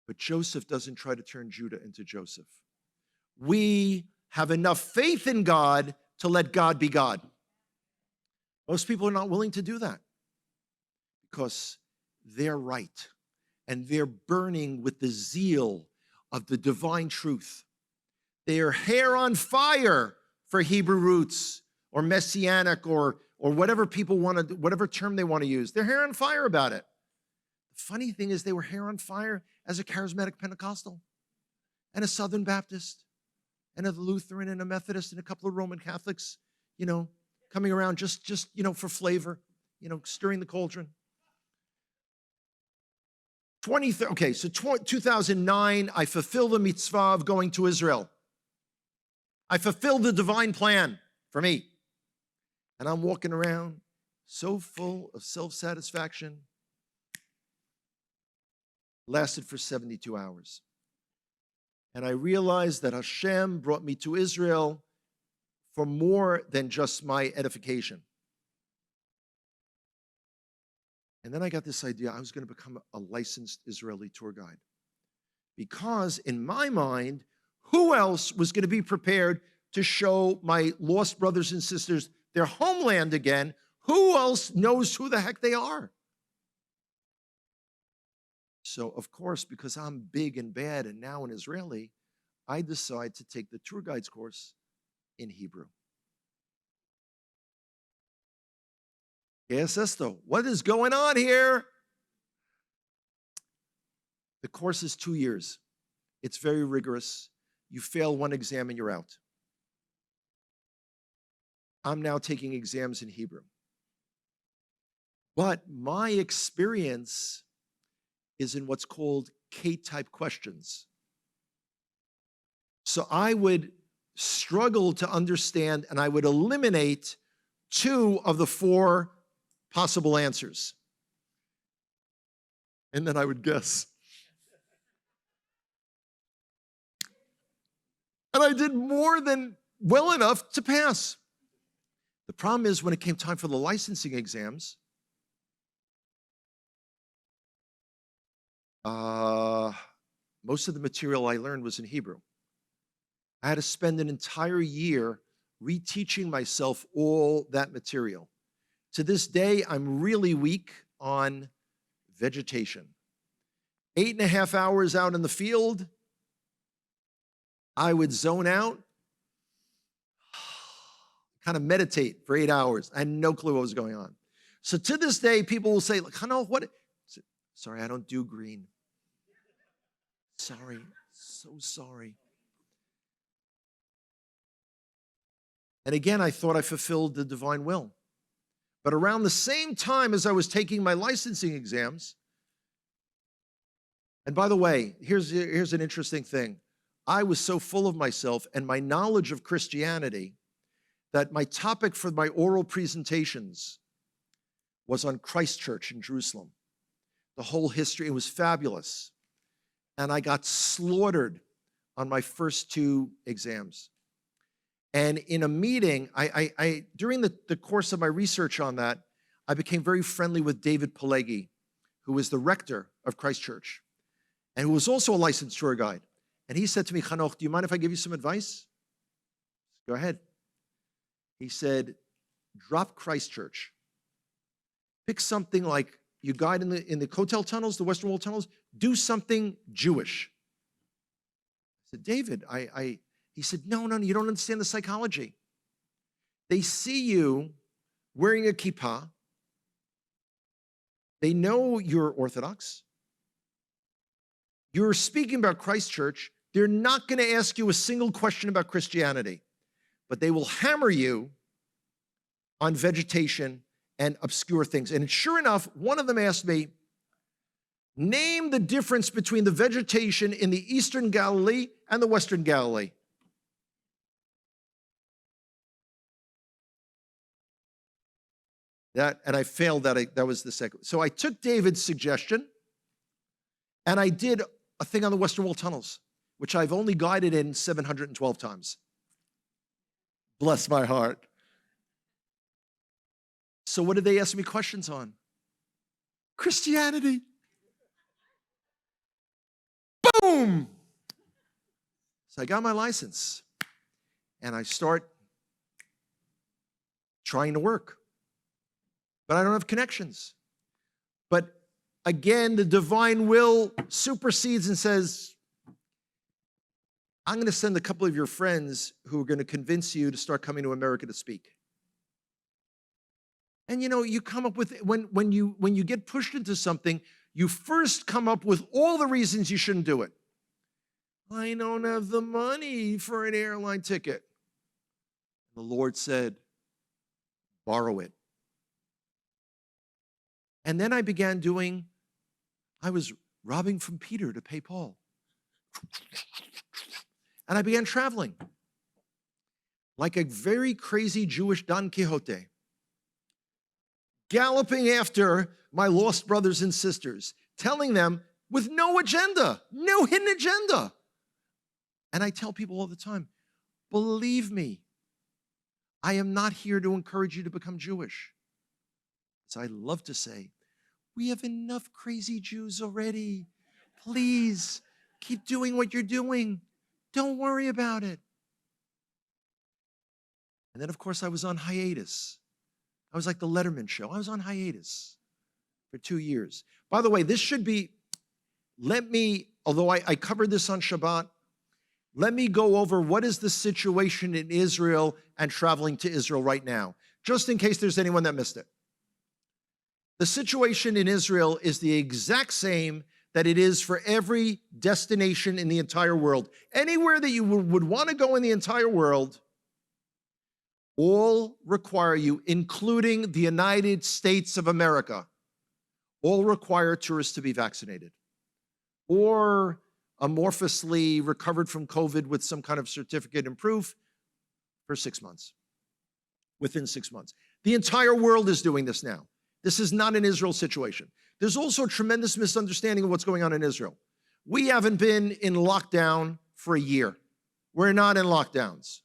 But Joseph doesn't try to turn Judah into Joseph. We have enough faith in God to let God be God. Most people are not willing to do that because they're right and they're burning with the zeal of the divine truth. Their hair on fire for Hebrew roots or messianic or whatever people want to, whatever term they want to use. They're hair on fire about it. The funny thing is they were hair on fire as a charismatic Pentecostal and a Southern Baptist and a Lutheran and a Methodist and a couple of Roman Catholics, coming around just for flavor, stirring the cauldron. 2009, I fulfilled the mitzvah of going to Israel. I fulfilled the divine plan for me. And I'm walking around so full of self-satisfaction. Lasted for 72 hours. And I realized that Hashem brought me to Israel for more than just my edification. And then I got this idea I was going to become a licensed Israeli tour guide. Because in my mind, who else was going to be prepared to show my lost brothers and sisters their homeland again? Who else knows who the heck they are? So, of course, because I'm big and bad and now an Israeli, I decide to take the tour guide's course in Hebrew. ¿Qué es esto? What is going on here? The course is 2 years. It's very rigorous. You fail one exam and you're out. I'm now taking exams in Hebrew. But my experience is in what's called K-type questions. So I would struggle to understand, and I would eliminate 2 of the 4 possible answers. And then I would guess. And I did more than well enough to pass. The problem is when it came time for the licensing exams, most of the material I learned was in Hebrew. I had to spend an entire year reteaching myself all that material. To this day, I'm really weak on vegetation. 8.5 hours out in the field, I would zone out, kind of meditate for 8 hours. I had no clue what was going on. So to this day, people will say, Hanoch, what? Sorry, I don't do green. Sorry, so sorry. And again, I thought I fulfilled the divine will. But around the same time as I was taking my licensing exams, and by the way, here's an interesting thing. I was so full of myself and my knowledge of Christianity that my topic for my oral presentations was on Christ Church in Jerusalem. The whole history, it was fabulous. And I got slaughtered on my first 2 exams. And in a meeting, during the course of my research on that, I became very friendly with David Pelagis, who was the rector of Christ Church, and who was also a licensed tour guide. And he said to me, Hanoch, do you mind if I give you some advice? Go ahead. He said, drop Christ Church. Pick something like you guide in the Kotel tunnels, the Western Wall tunnels, do something Jewish. I said, David, he said, no, you don't understand the psychology. They see you wearing a kippah. They know you're Orthodox. You're speaking about Christ Church. They're not going to ask you a single question about Christianity, but they will hammer you on vegetation and obscure things. And sure enough, one of them asked me, name the difference between the vegetation in the Eastern Galilee and the Western Galilee. And I failed that. That was the second. So I took David's suggestion and I did a thing on the Western Wall tunnels, which I've only guided in 712 times. Bless my heart. So what did they ask me questions on? Christianity. Boom! So I got my license and I start trying to work. But I don't have connections. But again, the divine will supersedes and says, I'm going to send a couple of your friends who are going to convince you to start coming to America to speak. And you come up with, when you get pushed into something, you first come up with all the reasons you shouldn't do it. I don't have the money for an airline ticket. The Lord said, borrow it. And then I began I was robbing from Peter to pay Paul. And I began traveling like a very crazy Jewish Don Quixote, galloping after my lost brothers and sisters, telling them with no agenda, no hidden agenda. And I tell people all the time, believe me, I am not here to encourage you to become Jewish. As I love to say, we have enough crazy Jews already. Please, keep doing what you're doing. Don't worry about it. And then, of course, I was on hiatus. I was like the Letterman show. I was on hiatus for 2 years. By the way, this should be although I covered this on Shabbat, let me go over what is the situation in Israel and traveling to Israel right now, just in case there's anyone that missed it. The situation in Israel is the exact same that it is for every destination in the entire world. Anywhere that you would want to go in the entire world, all require you, including the United States of America, all require tourists to be vaccinated or amorphously recovered from COVID with some kind of certificate and proof for 6 months, within 6 months. The entire world is doing this now. This is not an Israel situation. There's also a tremendous misunderstanding of what's going on in Israel. We haven't been in lockdown for a year. We're not in lockdowns.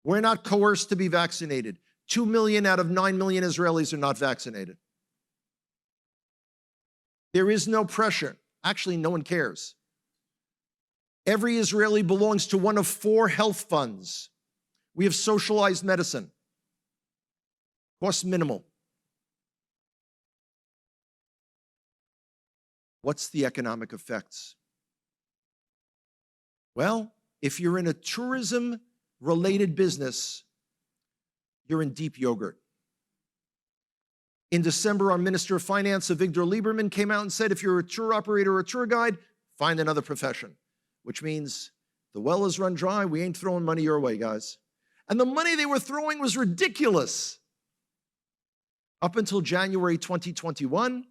We're not coerced to be vaccinated. 2 million out of 9 million Israelis are not vaccinated. There is no pressure. Actually, no one cares. Every Israeli belongs to one of 4 health funds. We have socialized medicine. Costs minimal. What's the economic effects? Well, if you're in a tourism-related business, you're in deep yogurt. In December, our Minister of Finance, Avigdor Lieberman, came out and said, if you're a tour operator or a tour guide, find another profession, which means the well is run dry. We ain't throwing money your way, guys. And the money they were throwing was ridiculous. Up until January 2021,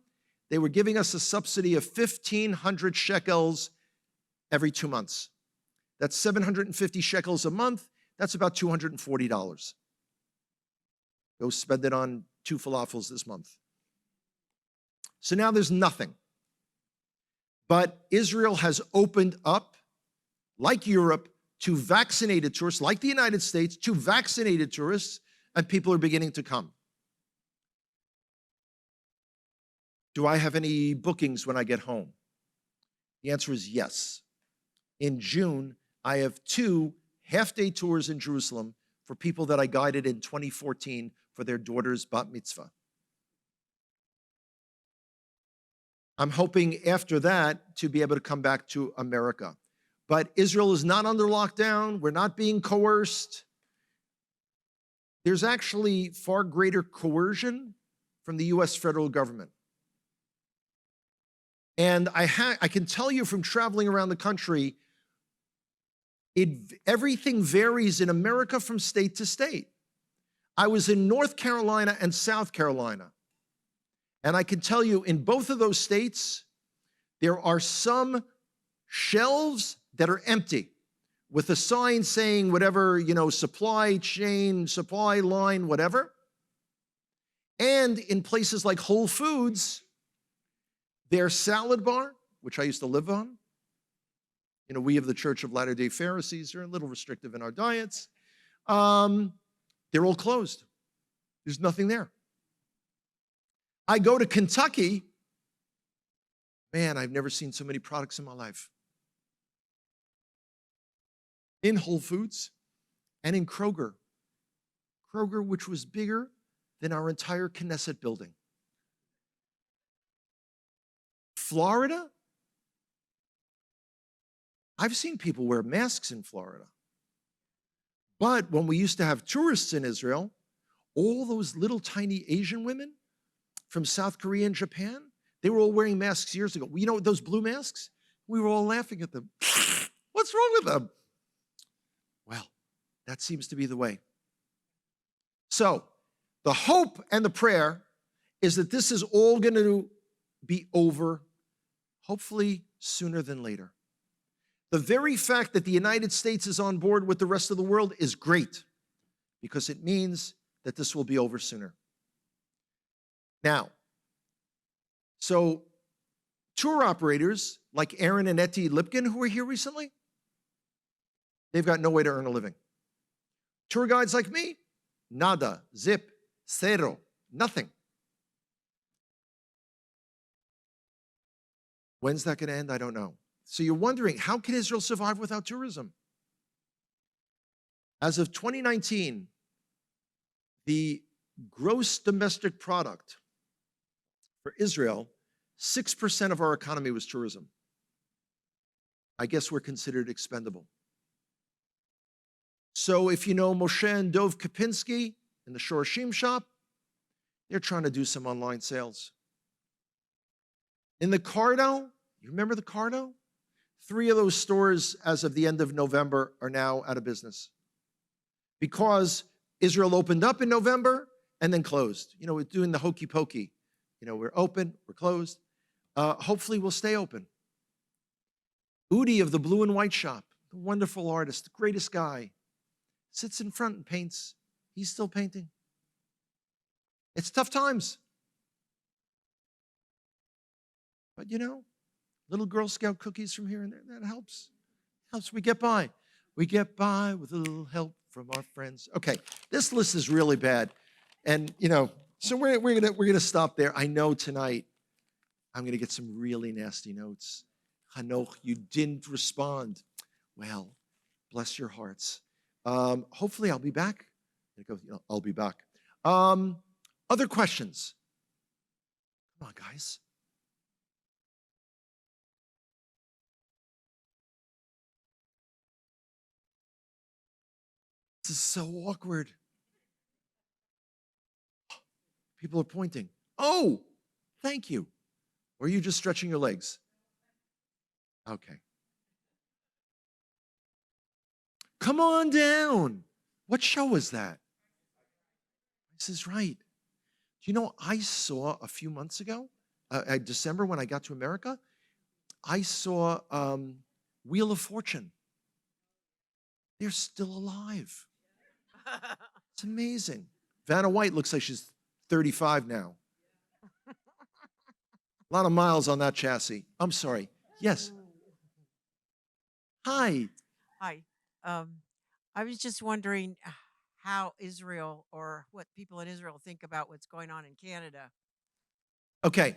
they were giving us a subsidy of 1,500 shekels every 2 months. That's 750 shekels a month. That's about $240. Go spend it on 2 falafels this month. So now there's nothing. But Israel has opened up, like Europe, to vaccinated tourists, like the United States, to vaccinated tourists, and people are beginning to come. Do I have any bookings when I get home? The answer is yes. In June, I have 2 half-day tours in Jerusalem for people that I guided in 2014 for their daughter's bat mitzvah. I'm hoping after that to be able to come back to America. But Israel is not under lockdown. We're not being coerced. There's actually far greater coercion from the U.S. federal government. And I can tell you from traveling around the country, everything varies in America from state to state. I was in North Carolina and South Carolina. And I can tell you in both of those states, there are some shelves that are empty with a sign saying whatever, supply chain, supply line, whatever. And in places like Whole Foods, their salad bar, which I used to live on, we of the Church of Latter-day Pharisees are a little restrictive in our diets. They're all closed. There's nothing there. I go to Kentucky. Man, I've never seen so many products in my life. In Whole Foods and in Kroger. Kroger, which was bigger than our entire Knesset building. Florida? I've seen people wear masks in Florida. But when we used to have tourists in Israel, all those little tiny Asian women from South Korea and Japan, they were all wearing masks years ago. You know those blue masks? We were all laughing at them. What's wrong with them? Well, that seems to be the way. So, the hope and the prayer is that this is all going to be over, hopefully sooner than later. The very fact that the United States is on board with the rest of the world is great because it means that this will be over sooner. Now, so tour operators like Aaron and Etty Lipkin, who were here recently, they've got no way to earn a living. Tour guides like me, nada, zip, cero, nothing. When's that going to end? I don't know. So you're wondering, how can Israel survive without tourism? As of 2019, the gross domestic product for Israel 6% of our economy was tourism. I guess we're considered expendable. So if you know Moshe and Dov Kapinski in the Shorashim shop, they're trying to do some online sales. In the Cardo, you remember the Cardo? 3 of those stores as of the end of November are now out of business because Israel opened up in November and then closed. You know, we're doing the hokey pokey. You know, we're open, we're closed. Hopefully we'll stay open. Udi of the Blue and White Shop, the wonderful artist, the greatest guy, sits in front and paints. He's still painting. It's tough times. But you know, little Girl Scout cookies from here and there, that helps. Helps. We get by. We get by with a little help from our friends. Okay, this list is really bad. And you know, so we're gonna stop there. I know tonight I'm gonna get some really nasty notes. Hanoch, you didn't respond. Well, bless your hearts. Hopefully I'll be back. I'll be back. Other questions? Come on, guys. This is so awkward. People are pointing. Oh, thank you. Or are you just stretching your legs? Okay. Come on down. What show was that? This is right. Do you know, I saw a few months ago, December when I got to America, I saw Wheel of Fortune. They're still alive. It's amazing. Vanna White looks like she's 35 now. A lot of miles on that chassis. I'm sorry. Yes. Hi. Hi. I was just wondering how Israel or what people in Israel think about what's going on in Canada. Okay.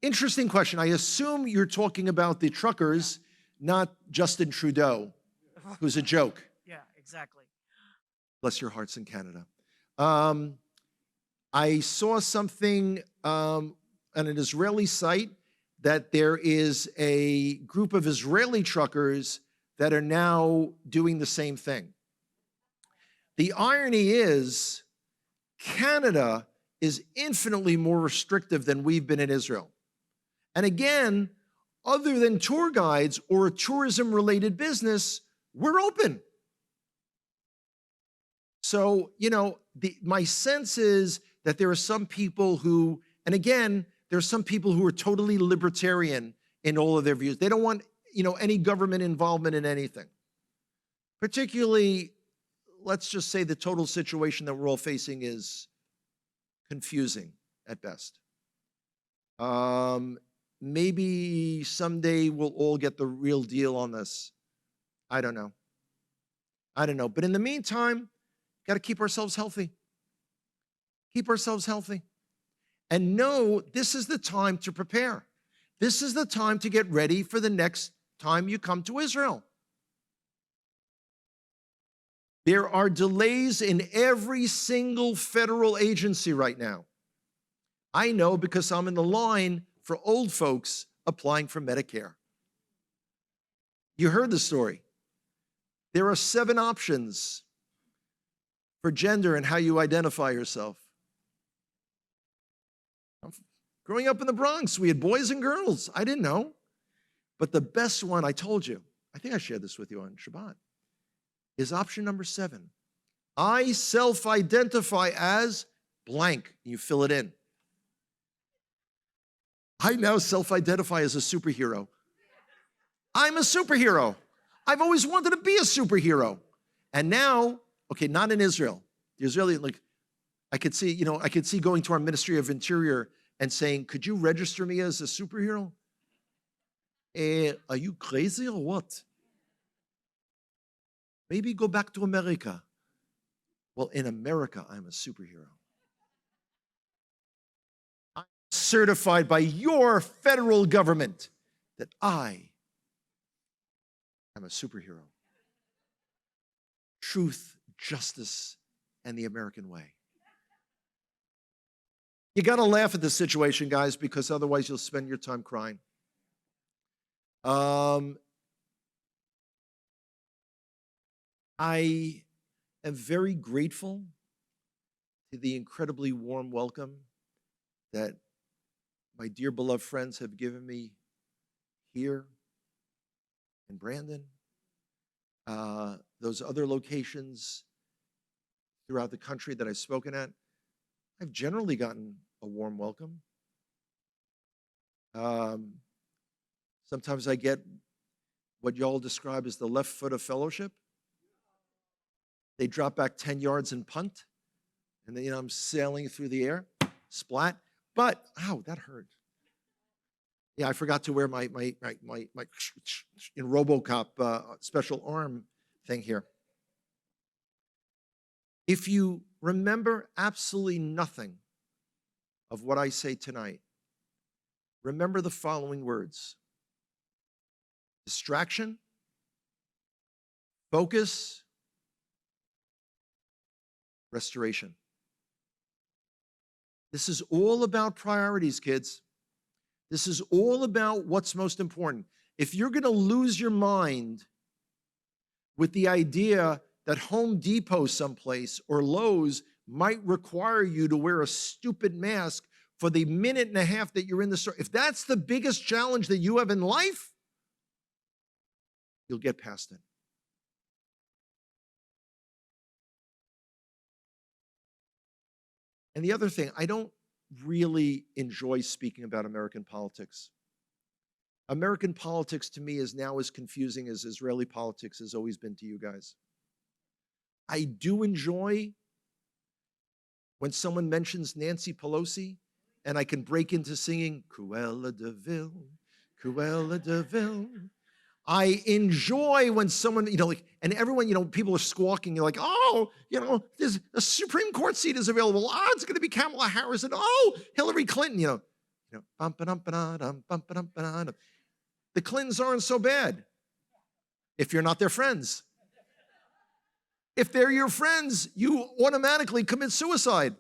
Interesting question. I assume you're talking about the truckers, not Justin Trudeau, who's a joke. Yeah, exactly. Bless your hearts in Canada. I saw something on an Israeli site that there is a group of Israeli truckers that are now doing the same thing. The irony is, Canada is infinitely more restrictive than we've been in Israel. And again, other than tour guides or a tourism-related business, we're open. So, you know, my sense is that there are some people who, and again, there are some people who are totally libertarian in all of their views. They don't want, you know, any government involvement in anything. Particularly, let's just say the total situation that we're all facing is confusing at best. Maybe someday we'll all get the real deal on this. I don't know. I don't know. But in the meantime, got to keep ourselves healthy. Keep ourselves healthy. And know this is the time to prepare. This is the time to get ready for the next time you come to Israel. There are delays in every single federal agency right now. I know because I'm in the line for old folks applying for Medicare. You heard the story. There are 7 options for gender and how you identify yourself. Growing up in the Bronx, we had boys and girls. I didn't know. But the best one, I told you, I think I shared this with you on Shabbat, is option number 7. I self-identify as blank. You fill it in. I now self-identify as a superhero. I'm a superhero. I've always wanted to be a superhero. And now, okay, not in Israel. The Israeli, like, I could see going to our Ministry of Interior and saying, could you register me as a superhero? Are you crazy or what? Maybe go back to America. Well, in America, I'm a superhero. I'm certified by your federal government that I am a superhero. Truth, justice, and the American way. You got to laugh at the situation, guys, because otherwise you'll spend your time crying. I am very grateful to the incredibly warm welcome that my dear beloved friends have given me here in Brandon, those other locations throughout the country that I've spoken at. I've generally gotten a warm welcome. Sometimes I get what y'all describe as the left foot of fellowship. They drop back 10 yards and punt, and then I'm sailing through the air, splat. But ow, that hurt. Yeah, I forgot to wear my in RoboCop special arm thing here. If you remember absolutely nothing of what I say tonight, remember the following words: distraction, focus, restoration. This is all about priorities, kids. This is all about what's most important. If you're going to lose your mind with the idea that Home Depot someplace or Lowe's might require you to wear a stupid mask for the minute and a half that you're in the store, if that's the biggest challenge that you have in life, you'll get past it. And the other thing, I don't really enjoy speaking about American politics. American politics to me is now as confusing as Israeli politics has always been to you guys. I do enjoy when someone mentions Nancy Pelosi and I can break into singing Cruella de Vil, Cruella de Vil. I enjoy when someone, and everyone, people are squawking. You're like, oh, there's a Supreme Court seat is available. Oh, it's going to be Kamala Harris, and oh, Hillary Clinton. The Clintons aren't so bad if you're not their friends. If they're your friends, you automatically commit suicide.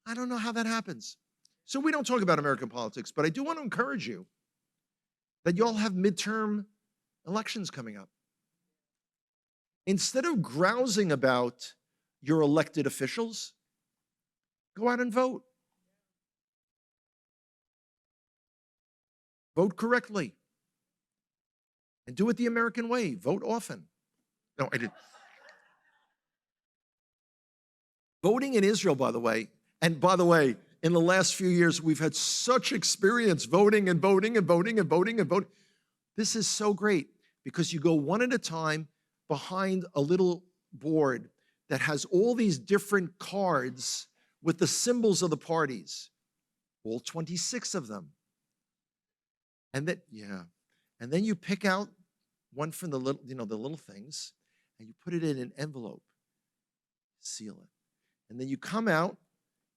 I don't know how that happens. So we don't talk about American politics, but I do want to encourage you that y'all have midterm elections coming up. Instead of grousing about your elected officials, go out and vote. Vote correctly. And do it the American way. Vote often. No, I didn't. Voting in Israel, by the way, in the last few years, we've had such experience voting and voting and voting and voting and voting. This is so great because you go one at a time behind a little board that has all these different cards with the symbols of the parties, all 26 of them. And then you pick out one from the little, the little things, and you put it in an envelope, seal it. And then you come out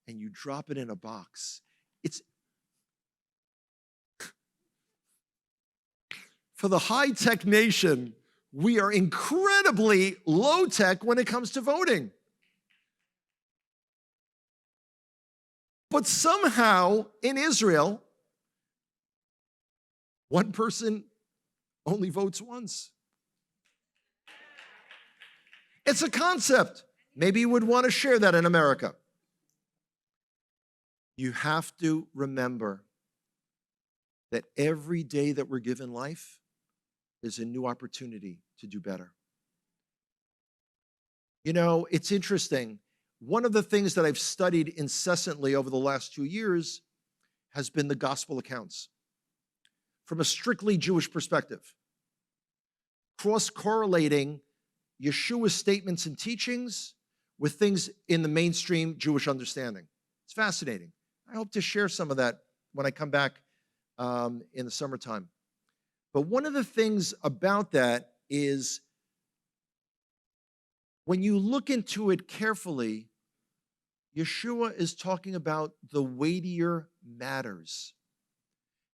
and you drop it in a box. It's for the high-tech nation, we are incredibly low-tech when it comes to voting. But somehow in Israel, one person only votes once. It's a concept. Maybe you would want to share that in America. You have to remember that every day that we're given life is a new opportunity to do better. It's interesting. One of the things that I've studied incessantly over the last 2 years has been the gospel accounts from a strictly Jewish perspective, cross-correlating Yeshua's statements and teachings with things in the mainstream Jewish understanding. It's fascinating. I hope to share some of that when I come back in the summertime. But one of the things about that is when you look into it carefully, Yeshua is talking about the weightier matters.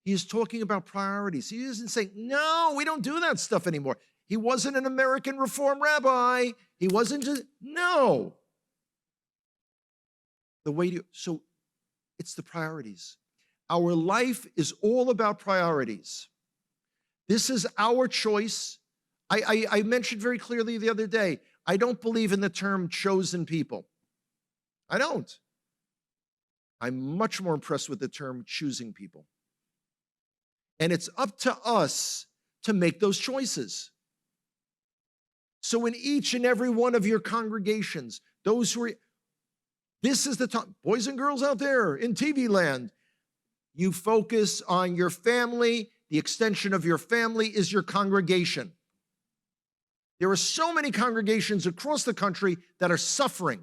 He is talking about priorities. He isn't saying, no, we don't do that stuff anymore. He wasn't an American Reform rabbi. He wasn't just, no. The weightier, so It's the priorities. Our life is all about priorities. This is our choice. I mentioned very clearly the other day, I don't believe in the term chosen people. I don't. I'm much more impressed with the term choosing people. And it's up to us to make those choices. So in each and every one of your congregations, those who are, this is the time, boys and girls out there in TV land, you focus on your family. The extension of your family is your congregation. There are so many congregations across the country that are suffering.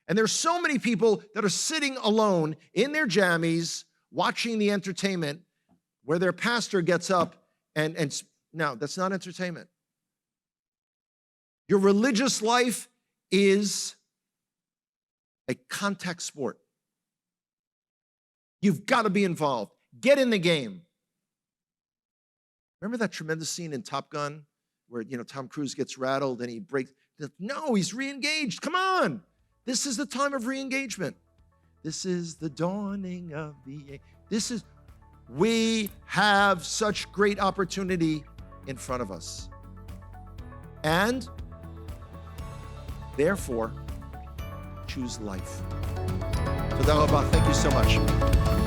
And there's so many people that are sitting alone in their jammies watching the entertainment where their pastor gets up and no, that's not entertainment. Your religious life is a contact sport. You've got to be involved. Get in the game. Remember that tremendous scene in Top Gun where, Tom Cruise gets rattled and he breaks? No, he's re-engaged. Come on. This is the time of re-engagement. This is the dawning of the age. We have such great opportunity in front of us. And therefore, choose life. Thank you so much.